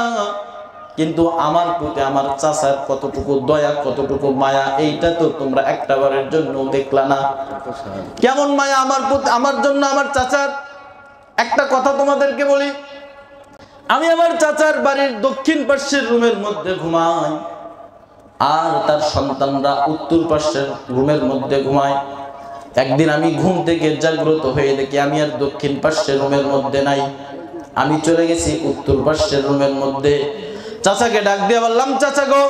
কিন্তু আমার প্রতি আমার চাচার কতটুকু দয়া, কতটুকু মায়া, এইটা তো তোমরা একটাবারের জন্য দেখলা না। কেমন মায়া আমার প্রতি, আমার জন্য আমার চাচার। একটা কথা তোমাদেরকে বলি, আমি আমার চাচার বাড়ির দক্ষিণ পাশের রুমের মধ্যে ঘুমাই, আর তার সন্তানরা উত্তর পাশের রুমের মধ্যে ঘুমায়। একদিন আমি ঘুম থেকে জাগ্রত হয়ে দেখি আমি আর দক্ষিণ পাশের রুমের মধ্যে নাই, আমি চলে গেছি উত্তর পাশের রুমের মধ্যে। চাচাকে ডাক দিয়ে বললাম, চাচা গো,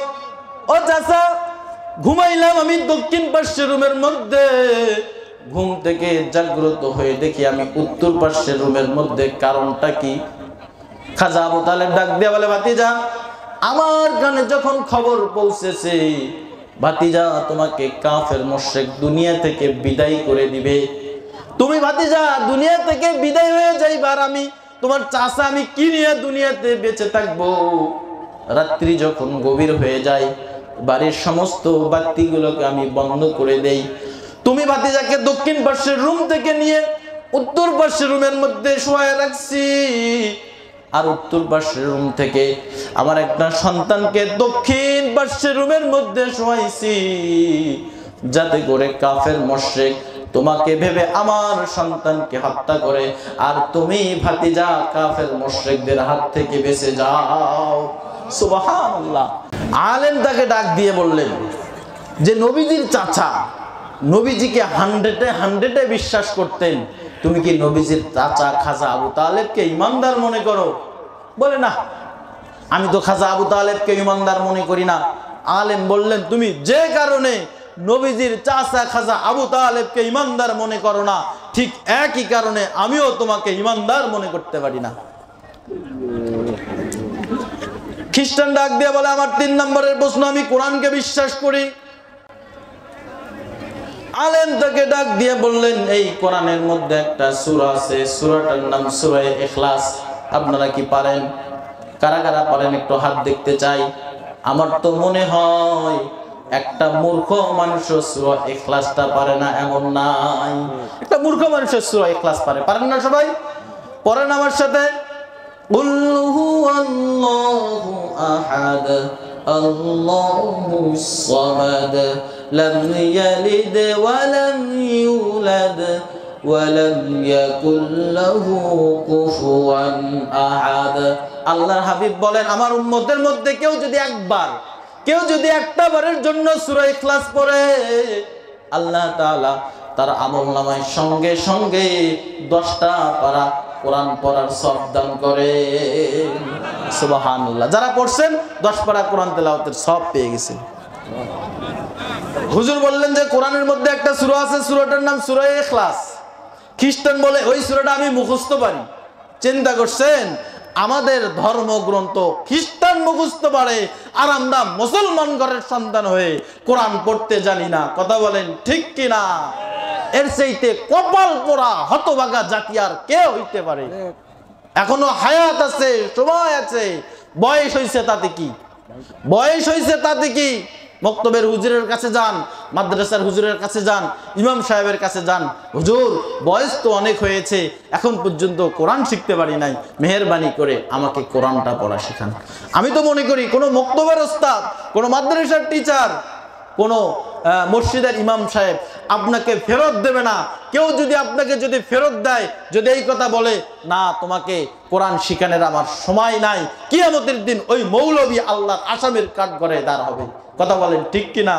ও চাচা, ঘুমাইলাম আমি দক্ষিণ পাশের রুমের মধ্যে, ঘুম থেকে জাগ্রত হয়ে দেখি আমি উত্তর পাশের রুমের মধ্যে, কারণটা কি? খাজা আবু তালেব ডাক দিয়ে বলে, ভাতিজা, আমার কানে যখন খবর পৌঁছেছে ভাতিজা তোমাকে কাফের মুশরিক দুনিয়া থেকে বিদায় করে দিবে, তুমি ভাতিজা দুনিয়া থেকে বিদায় হয়ে যাইবা, আর আমি তোমার চাচা আমি কি নিয়ে দুনিয়াতে বেঁচে থাকবো? রাত্রি যখন গভীর হয়ে যায়, বাড়ির সমস্ত বাতিগুলোকে আমি বন্ধ করে দেই, তুমি ভাতিজাকে দক্ষিণ পাশের রুম থেকে নিয়ে উত্তর পাশের রুমের মধ্যে শোয়ায় রাখছি, আর উত্তর পাশের রুম থেকে আমার একটা সন্তানকে দক্ষিণ পাশের রুমের মধ্যে শোয়াইছি, যাতে করে কাফের মুশরিক তোমাকে ভেবে আমার সন্তানকে হত্যা করে, আর তুমি ভাতিজা কাফের মুশরিকদের হাত থেকে বেঁচে যাও। সুবহানাল্লাহ। আলেম তাকে ডাক দিয়ে বললেন যে নবীজির চাচা নবীজিকে 100-এ বিশ্বাস করতেন। তুমি কি নবীজির চাচা খাজা আবু তালেবকে ইমানদার মনে করো? বলে না, আমি তো খাজা আবু তালেবকে ইমানদার মনে করি না। আলেম বললেন, তুমি যে কারণে নবীজির চাচা খাজা আবু তালেবকে ইমানদার মনে করো না, ঠিক একই কারণে আমিও তোমাকে ইমানদার মনে করতে পারি না। খ্রিস্টান ডাক দিয়ে বলে, আমার 3 নম্বরের প্রশ্ন, আমি কোরআনকে বিশ্বাস করি। আলেম তাকে ডাক দিয়ে বললেন, এই কোরআনের মধ্যে একটা সূরা আছে, সূরাটার নাম সূরা ইখলাস। আপনারা কি পারেন? কারা কারা পারেন একটু হাত দেখতে চাই। আমার তো মনে হয় একটা মূর্খ মানুষ সূরা ইখলাসটা পারে না এমন নাই। একটা মূর্খ মানুষ সূরা ইখলাস পারে, পারেন না সবাই? পড়েন আমার সাথে, কুল হুয়াল্লাহু আহাদ আল্লাহুস সামাদ লাম ইয়ালিদ ওয়া লাম ইউলাদ ওয়া লাম ইয়াকুল লাহু কুফুয়ান আহাদ। আল্লাহর হাবিব বলেন, আমার উম্মতের মধ্যে কেউ যদি একটা বারের জন্য সূরা ইখলাস পড়ে, আল্লাহ তাআলা তার আমলনামায় সঙ্গে সঙ্গে 10টা পারা কোরআন পড়ার সওয়াব দান করে। সুবহানাল্লাহ। যারা পড়ছেন 10 পারা কোরআন তেলাওয়াতের সওয়াব পেয়ে গেছেন। হুজুর বললেন যে কোরআনের মধ্যে একটা সূরা আছে, সূরাটার নাম সূরা ইখলাস। খ্রিস্টান বলে, ওই সূরাটা আমি মুখস্থ পারি। চিন্তা করছেন, আমাদের ধর্মগ্রন্থ খ্রিস্টান মুখস্থ পারে, আর আমরা মুসলমান ঘরের সন্তান হয়ে কোরআন পড়তে জানি না। কথা বলেন ঠিক কিনা? এর চাইতে কপাল পোড়া হতভাগা জাতি আর কে হইতে পারে? এখনো হায়াত আছে, সময় আছে, বয়স হইছে তাতে কি? বয়স হইছে তাতে কি? মক্তবের হুজুরের কাছে যান, মাদ্রাসার হুজুরের কাছে যান, ইমাম সাহেবের কাছে যান, হুজুর বয়স তো অনেক হয়েছে, এখন পর্যন্ত কোরআন শিখতে পারি নাই, মেহেরবানি করে আমাকে কোরআনটা পড়া শেখান। আমি তো মনে করি কোনো মক্তবের ওস্তাদ, কোনো মাদ্রাসার টিচার, কোনো মসজিদের ইমাম সাহেব আপনাকে ফেরত দেবে না। কেউ যদি আপনাকে ফেরত দেয়, যদি এই কথা বলে, না তোমাকে কোরআন শিখানোর আমার সময় নাই, কিয়ামতের দিন ওই মৌলবী আল্লাহর আসামির কাঠগড়ায় দাঁড় হবে। কথা বলেন ঠিক কিনা?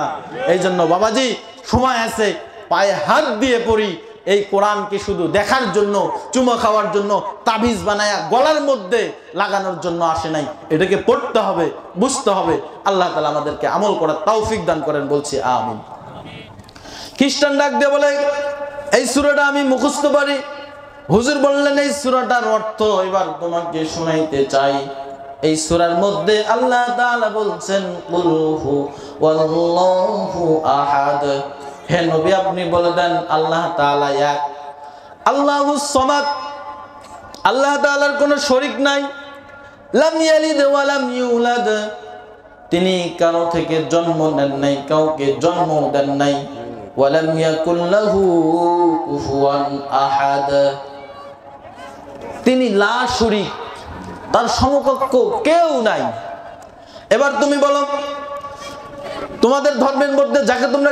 এই জন্য বাবাজি, সময় আছে, পায়ে হাত দিয়ে পড়ি। এই কোরআনকে শুধু দেখার জন্য, চুমা খাওয়ার জন্য, তাবিজ বানায়া গলার মধ্যে লাগানোর জন্য আসে নাই। এটাকে পড়তে হবে, বুঝতে হবে। আল্লাহ তাআলা আমাদেরকে আমল করার তৌফিক দান করেন, বলছি আমিন। খ্রিস্টান ডাক দিয়ে বলে, এই সূরাটা আমি মুখস্থ পারি। হুজুর বললেন, এই সূরাটার অর্থ এবার তোমাকে শোনাইতে চাই। এই সূরার মধ্যে আল্লাহ তাআলা বলছেন, কুল হুয়াল্লাহু আহাদ। হে নবী, আপনি বলে দেন আল্লাহ তাআলা এক, আল্লাহুস সামাদ, আল্লাহ তাআলার কোনো শরীক নাই। লাম ইয়ালিদ ওয়া লাম ইউলাদ, তিনি কারো থেকে জন্ম নেন নাই, কাউকে জন্ম দেন নাই। ওয়া লাম ইয়াকুল লাহু কুফুয়ান আহাদ, তিনি লা শরীক, তার সমকক্ষ কেউ নাই। এবার তুমি বলো, তোমাদের ধর্মের মধ্যে যাকে তোমরা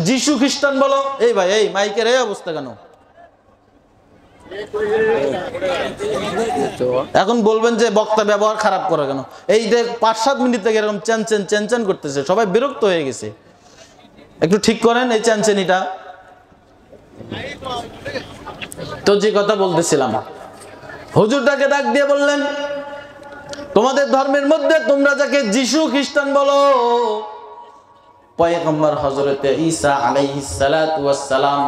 যিশু খ্রিস্টান বলো, এই ভাই, এই মাইকের এই অবস্থা কেন? এখন বলবেন যে বক্তা ব্যবহার খারাপ করে কেন? এই যে 5-7 মিনিট থেকে এরকম চ্যান করতেছে, সবাই বিরক্ত হয়ে গেছে। একটু ঠিক করেন এই চ্যানচেনিটা। তো যে কথা বলতেছিলাম, হুজুরটাকে ডাক দিয়ে বললেন, তোমাদের ধর্মের মধ্যে তোমরা যাকে যিশু খ্রিস্টান বলো, পয়গম্বর হযরতে ঈসা আলাইহিস সালাতু ওয়াস সালাম,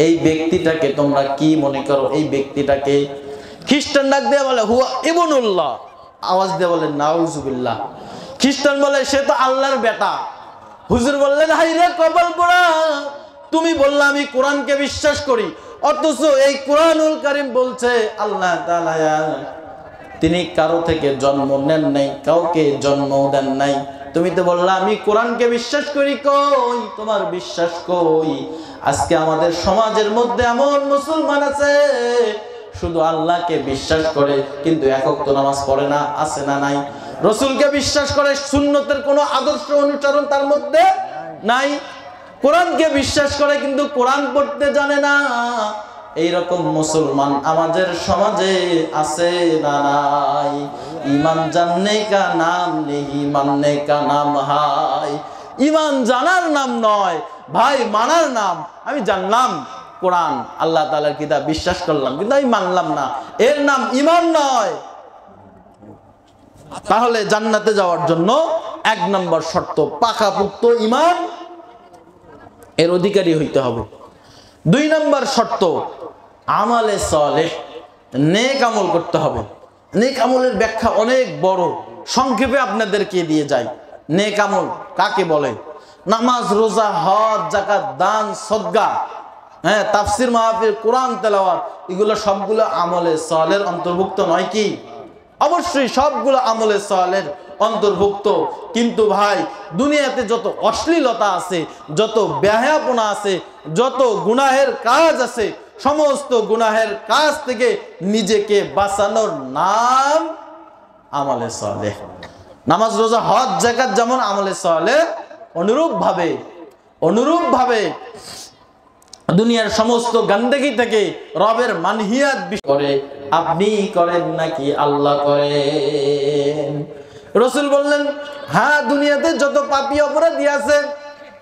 এই ব্যক্তিটাকে তোমরা কি মনে করো? এই ব্যক্তিটাকে খ্রিস্টান ডাক দিয়ে বলে হুয়া ইবনুল্লাহ, আওয়াজ দিয়ে বলে নাউজুবিল্লাহ। খ্রিস্টান বলে সে তো আল্লাহর বেটা। হুজুর বললেন, হাই রে কপাল পোড়া, তুমি বললে আমি কোরআনকে বিশ্বাস করি, অথচ এই কোরআনুল কারীম বলছে আল্লাহ তাআলা তিনি কারো থেকে জন্ম নেন নাই, কাউকে জন্ম দেন নাই। তুমি তো বললা আমি কোরআনকে বিশ্বাস করি, কই তোমার বিশ্বাস কই? আজকে আমাদের সমাজের মধ্যে এমন মুসলমান আছে শুধু আল্লাহকে বিশ্বাস করে কিন্তু এক ওয়াক্ত নামাজ পড়ে না, আছে না নাই? রাসূলকে বিশ্বাস করে, সুন্নতের কোনো আদর্শ অনুসরণ তার মধ্যে নাই। কোরআনকে বিশ্বাস করে কিন্তু কোরআন পড়তে জানে না। এইরকম মুসলমান আমাদের সমাজে আছে না নাই? ইমান জাননে কা নাম নেহি, মাননে কা নাম হাই। ইমান জানার নাম নয় ভাই, মানার নাম। আমি জানলাম কোরআন আল্লাহ তাআলার কিতাব, বিশ্বাস করলাম, কিন্তু আমি মানলাম না, এর নাম ইমান নয়। তাহলে জান্নাতে যাওয়ার জন্য 1 নম্বর শর্ত পাকাপোক্ত ইমান এর অধিকারী হইতে হবে। 2 নম্বর শর্ত আমালে সালেহ, নেক আমল করতে হবে। নেক আমলের ব্যাখ্যা অনেক বড়, সংক্ষেপে আপনাদেরকে দিয়ে যাই। নেক আমল কাকে বলে? নামাজ, রোজা, হজ, যাকাত, দান, সদকা, হ্যাঁ, তাফসির মাহফিল, কোরআন তেলাওয়াত, এগুলো সবগুলো আমলে সালেহের অন্তর্ভুক্ত নয় কি? অবশ্যই সবগুলো আমলে সালেহের অন্তর্ভুক্ত। কিন্তু ভাই, দুনিয়াতে যত অশ্লীলতা আছে, যত বেহায়াপনা আছে, যত গুনাহের কাজ আছে, সমস্ত গুনাহের কাজ থেকে নিজেকে বাঁচানোর নাম আমলে সালেহ। নামাজ, রোজা, হজ, যাকাত যেমন আমলে সালেহ, অনুরূপভাবে দুনিয়ার সমস্ত গন্দেগি থেকে রবের মানহিয়াত করে আপনি করেন নাকি আল্লাহ করেন? রাসূল বললেন, হ্যাঁ, দুনিয়াতে যত পাপী অপরাধী আছে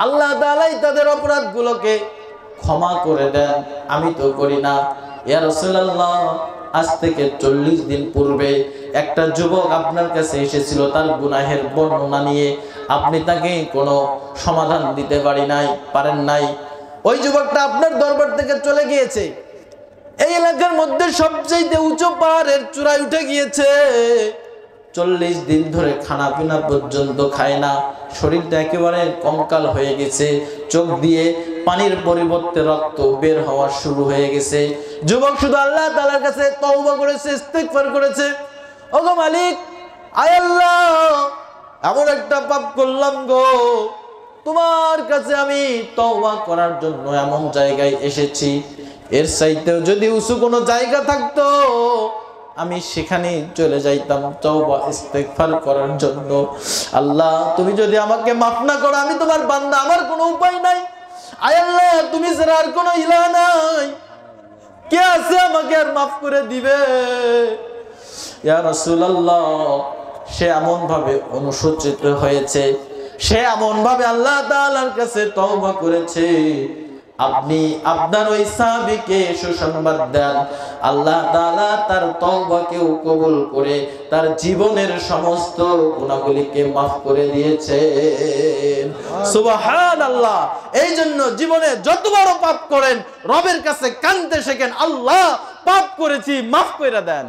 আল্লাহ তাআলাই তাদের অপরাধগুলোকে ক্ষমা করে দেন, আমি তো করি না। ইয়া রাসূলুল্লাহ, আজ থেকে 40 দিন পূর্বে একটা যুবক আপনার কাছে এসেছিল তার গুনাহের বর্ণনা নিয়ে, আপনি তাকে কোনো সমাধান দিতে পারেন নাই। ওই যুবকটা আপনার দরবার থেকে চলে গিয়েছে, এই এলাকার মধ্যে সবচেয়ে উঁচু পাহাড়ের চূড়ায় উঠে গিয়েছে, 40 দিন ধরে খানা পিনা পর্যন্ত খায় না, শরীরটা একেবারে কঙ্কাল হয়ে গেছে, চোখ দিয়ে পানির পরিবর্তে রক্ত বের হওয়া শুরু হয়ে গেছে। যুবক শুধু আল্লাহ তাআলার কাছে তওবা করেছে, ইস্তিগফার করেছে, ওগো মালিক, আয় আল্লাহ, এমন একটা পাপ করলাম গো, তোমার কাছে আমি তওবা করার জন্য এমন জায়গায় এসেছি, এর চাইতেও যদি উঁচু কোনো জায়গা থাকতো আমি সেখানে চলে যাইতাম তওবা ইস্তিগফার করার জন্য। আল্লাহ, তুমি যদি আমাকে মাফ না করো, আমি তোমার বান্দা, আমার কোনো উপায় নাই। আয় আল্লাহ, তুমি ছাড়া আর কোনো ইলাহ নাই, কে আছে আমাকে আর মাফ করে দিবে? ইয়া রাসূলুল্লাহ, সে এমন ভাবে অনুশোচিত হয়েছে, সে এমন ভাবে আল্লাহ তাআলার কাছে তওবা করেছে, আপনি আপনার ওই সাহাবীকে সুসংবাদ দেন, আল্লাহ তাআলা তার তওবাকেও কবুল করে তার জীবনের সমস্ত গুনাহগুলিকে মাফ করে দিয়েছেন। সুবহানাল্লাহ। এই জন্য জীবনে যত বড় পাপ করেন রবের কাছে কাঁদতে শেখেন, আল্লাহ পাপ করেছি, মাফ করে দেন,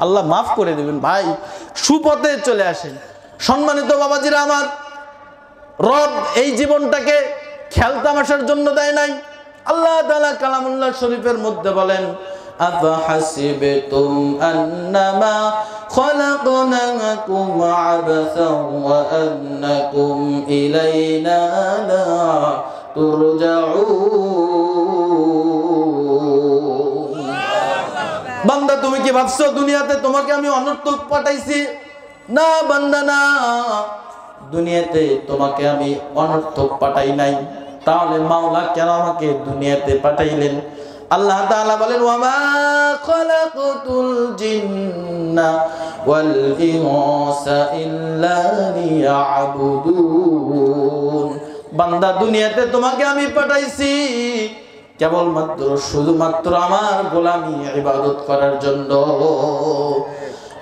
আল্লাহ মাফ করে দিবেন। ভাই, সুপথে চলে আসেন। সম্মানিত বাবাজিরা আমার, রব এই জীবনটাকে খেলতামাশার জন্য দেয় নাই। আল্লাহ তাআলা কালামুল্লাহ শরীফের মধ্যে বলেন, আফাহাসিবতুম আন্নামা খালাকনাকুম আবাসান ওয়া আন্নাকুম ইলাইনা লা তুরজাউন। বান্দা, তুমি কি ভাবছো দুনিয়াতে তোমাকে আমি অনর্থক পাঠাইছি? না বান্দা, না, দুনিয়াতে তোমাকে আমি অনর্থক পাঠাই নাই। তাহলে মাওলা কেন আমাকে দুনিয়াতে পাঠাইলেন? আল্লাহ তাআলা বলেন, ওয়া মা খালাকতুল জিন্না ওয়াল ইনসা ইল্লা লিয়াবুদুন। বান্দা, দুনিয়াতে তোমাকে আমি পাঠাইছি কেবলমাত্র শুধুমাত্র আমার গোলামি ইবাদত করার জন্য।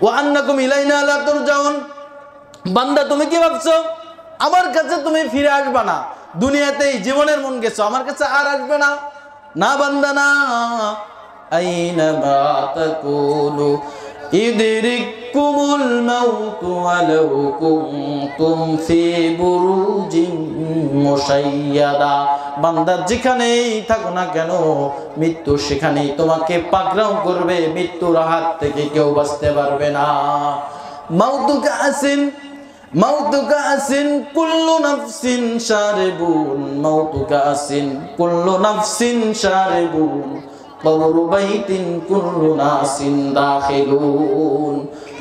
ওয়া আন্নাকুম ইলাইনা লা তুরজাউন। বান্দা, তুমি কি ভাবছো আমার কাছে তুমি ফিরে আসবে না? দুনিয়াতেই জীবনের মন গেছো, আমার কাছে আর আসবে না? না বান্দা, না। আইনামা তাকুনু ইদরিকুমুল মাউতু ওয়ালাউ কুনতুম ফি বুরুজিন মুশাইয়াদা। বান্দা, যেখানেই থাকো না কেন মৃত্যু সেখানেই তোমাকে পাকড়াও করবে, মৃত্যুর হাত থেকে কেউ বাঁচতে পারবে না। মাউতুকা আসিন, মাউতুকা আসিন কুল্লু নাফসিন শারিবুন, মাউতুকা আসিন কুল্লু নাফসিন শারিবুন, কবরু বাইতিন কুল্লু নাসিন দাখিলুন।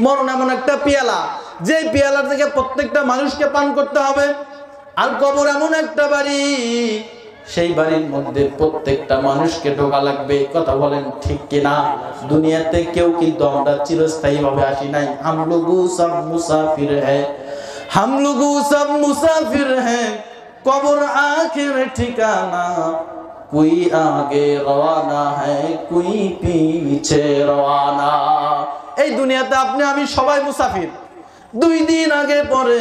মরণ এমন একটা পেয়ালা, যে পেয়ালা থেকে প্রত্যেকটা মানুষকে পান করতে হবে। আর কবর এমন একটা বাড়ি, সেই বাড়ির মধ্যে প্রত্যেকটা মানুষকে ঢোকা লাগবে। কথা বলেন ঠিক কিনা? দুনিয়াতে কেউ কিন্তু আমরা চিরস্থায়ী ভাবে আসি নাই। হাম লোগো সব মুসাফির হ্যায়, हम लोग सब मुसाफिर हैं, कब्र आखिर ठिकाना, कोई आगे रवाना है, कोई पीछे रवाना। এই দুনিয়াতে আপনি আমি সবাই মুসাফির। 2 দিন আগে পরে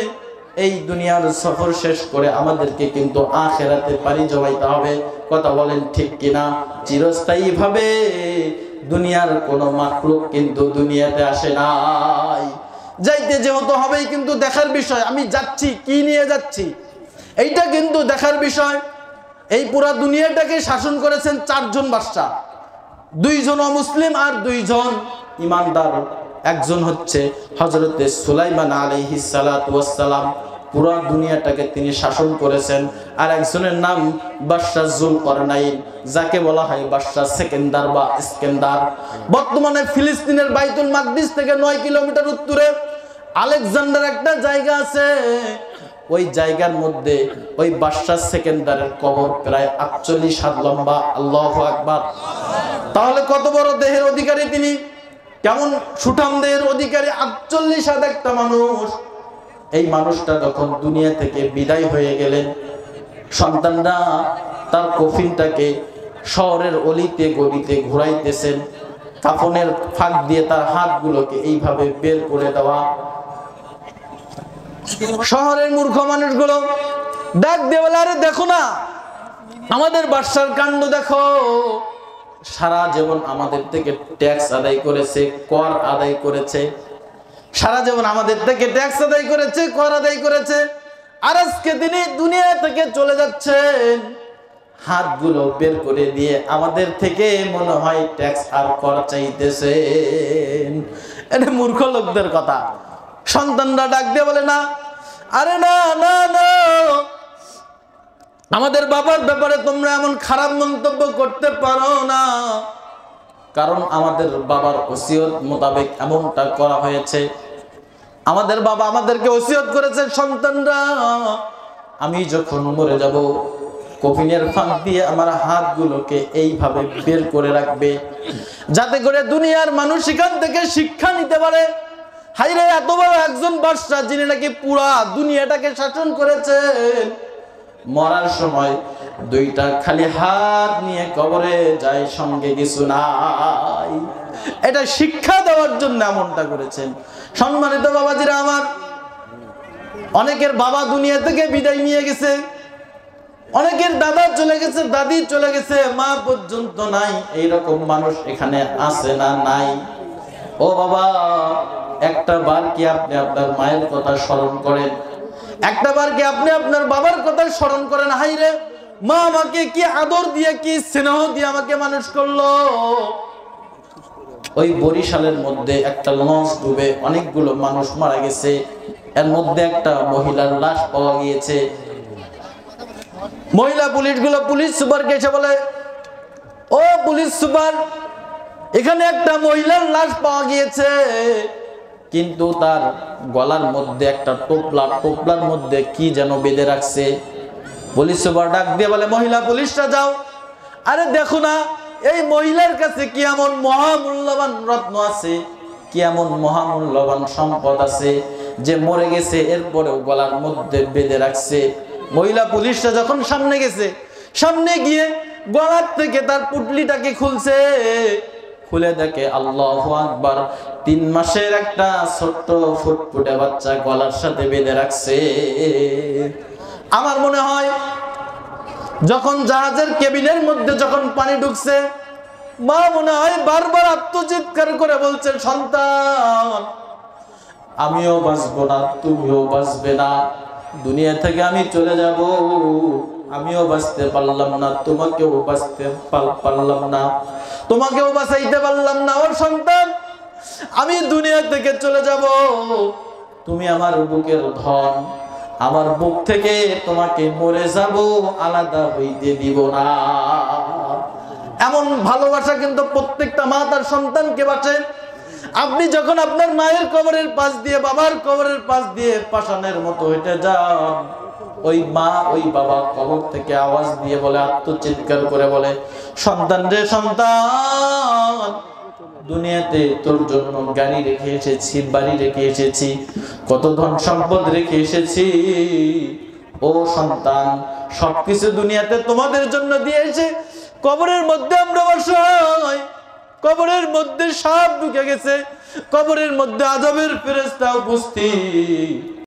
এই দুনিয়ার সফর শেষ করে আমাদেরকে কিন্তু আখিরাতে পাড়ি জমাইতে হবে। কথা বলেন ঠিক কিনা? চিরস্থায়ী ভাবে দুনিয়ার কোনো মাখলুক কিন্তু দুনিয়াতে আসে নাই। যাইতে যেহেতু হবেই, কিন্তু দেখার বিষয় আমি যাচ্ছি কি নিয়ে যাচ্ছি এইটা কিন্তু দেখার বিষয়। এই পুরা দুনিয়াটাকে শাসন করেছেন 4 জন বাদশা, 2 জন অমুসলিম আর 2 জন ইমানদার। একজন হচ্ছে হযরতে সুলাইমান আলাইহিস সালাতু ওয়াস সালাম, পুরা দুনিয়াটাকে তিনি শাসন করেছেন। আর একজনের নাম বাদশা যুলকারনাইন, যাকে বলা হয় বাদশা সেকেন্দার বা ইস্কেন্দার। বর্তমানে ফিলিস্তিনের বাইতুল মাকদিস থেকে 9 কিলোমিটার উত্তরে আলেকজান্ডার একটা জায়গা আছে, ওই জায়গার মধ্যে ওই বাদশা সেকেন্দারের কবর প্রায় 48 হাত লম্বা। আল্লাহু আকবার। তাহলে কত বড় দেহের অধিকারী তিনি, কেমন সুঠাম দেহের অধিকারী 48 হাত একটা মানুষ। এই মানুষটা যখন দুনিয়া থেকে বিদায় হয়ে গেলেন, সন্তানরা তার কফিনটাকে শহরের অলিতে গলিতে ঘুরাইতেছেন, কাফনের ফাঁক দিয়ে তার হাতগুলোকে এইভাবে বের করে দেওয়া। শহরের মূর্খ মানুষগুলো ডাক দিয়ে বলে, আরে দেখো না আমাদের বাদশার কাণ্ড দেখো, সারা জীবন আমাদের থেকে ট্যাক্স আদায় করেছে, কর আদায় করেছে, সারা জীবন আমাদের থেকে ট্যাক্স আদায় করেছে, কর আদায় করেছে, আর আজকে তিনি দুনিয়া থেকে চলে যাচ্ছেন, হাতগুলো বের করে দিয়ে আমাদের থেকে মনে হয় ট্যাক্স আর কর চাইতেছেন। এটা মূর্খ লোকদের কথা। সন্তানরা ডাক দিয়ে বলে, না আরে না না না, আমাদের বাবার ব্যাপারে তোমরা এমন খারাপ মন্তব্য করতে পারো না, কারণ আমাদের বাবার ওসিয়ত মোতাবেক এমনটা করা হয়েছে। আমাদের বাবা আমাদেরকে ওসিয়ত করেছে, সন্তানরা আমি যখন মরে যাব কফিনের ফাঁক দিয়ে আমার হাতগুলোকে এইভাবে বের করে রাখবে, যাতে করে দুনিয়ার মানুষ সেখান থেকে শিক্ষা নিতে পারে। হাইরে, এত বড় একজন বাদশা যিনি নাকি পুরা দুনিয়াটাকে শাসন করেছেন, মরার সময় 2টা খালি হাত নিয়ে কবরে যায়, সঙ্গে কিছু নাই। এটা শিক্ষা দেওয়ার জন্য এমনটা করেছেন। সম্মানিত বাবাজিরা আমার, অনেকের বাবা দুনিয়া থেকে বিদায় নিয়ে গেছে, অনেকের দাদা চলে গেছে, দাদি চলে গেছে, মা পর্যন্ত নাই। এইরকম মানুষ এখানে আছে না নাই? ও বাবা, একটা বার কি আপনি আপনার মায়ের কথা স্মরণ করেন? একটা বার কি আপনি আপনার বাবার কথা স্মরণ করেন? হাইরে, মা আমাকে কি আদর দিয়ে কি স্নেহ দিয়ে আমাকে মানুষ করলো। ওই বরিশালের মধ্যে একটা লঞ্চ ডুবে অনেকগুলো মানুষ মারা গেছে, এর মধ্যে একটা মহিলার লাশ পাওয়া গিয়েছে। মহিলা পুলিশ সুপারকে এসে বলে, ও পুলিশ সুপার, এখানে একটা মহিলার লাশ পাওয়া গিয়েছে, কিন্তু তার গলার মধ্যে একটা টোপলার মধ্যে কি যেন বেঁধে রাখছে। পুলিশ সুপার ডাক দিয়ে বলে, মহিলা পুলিশরা যাও, আরে দেখো না এই মহিলার কাছে কি এমন মহামূল্যবান রত্ন আছে, কি এমন মহামূল্যবান সম্পদ আছে যে মরে গেছে এরপরেও গলার মধ্যে বেঁধে রাখছে। মহিলা পুলিশরা যখন সামনে গেছে, সামনে গিয়ে গলার থেকে তার পুটলিটাকে খুলছে, খুলে দেখে আল্লাহু আকবার, 3 মাসের একটা ছোট্ট ফুটফুটে বাচ্চা গলার সাথে বেঁধে রাখছে। আমার মনে হয় যখন জাহাজের কেবিনের মধ্যে যখন পানি ঢুকছে, মা মনে হয় বারবার আত্মচিৎকার করে বলছে, সন্তান আমিও বাঁচবো না, তুমিও বাঁচবে না, দুনিয়া থেকে আমি চলে যাব, আমিও বাঁচতে পারলাম না, তোমাকেও বাঁচতে পারলাম না, তোমাকেও বাঁচাইতে পারলাম না। ওর সন্তান, আমি দুনিয়া থেকে চলে যাব, তুমি আমার বুকের ধন, আমার বুক থেকে তোমাকে মরে যাব, আলাদা হইতে দিব না। এমন ভালোবাসা কিন্তু প্রত্যেকটা মা তার সন্তানকে বাঁচে। আপনি যখন আপনার মায়ের কবরের পাশ দিয়ে, বাবার কবরের পাশ দিয়ে পাষাণের মতো হেঁটে যান, ওই মা ওই বাবা কবর থেকে আওয়াজ দিয়ে বলে, আত্মচিৎকার করে বলে, সন্তান রে সন্তান, দুনিয়াতে তোর জন্য গাড়ি রেখে এসেছি, বাড়ি রেখে এসেছি, কত ধন সম্পদ রেখে এসেছি। ও সন্তান, সবকিছু দুনিয়াতে তোমাদের জন্য দিয়েছে। কবরের মধ্যে আমরা অসহায়, কবরের মধ্যে সাপ ঢুকে গেছে, কবরের মধ্যে আযাবের ফেরেশতা উপস্থিত।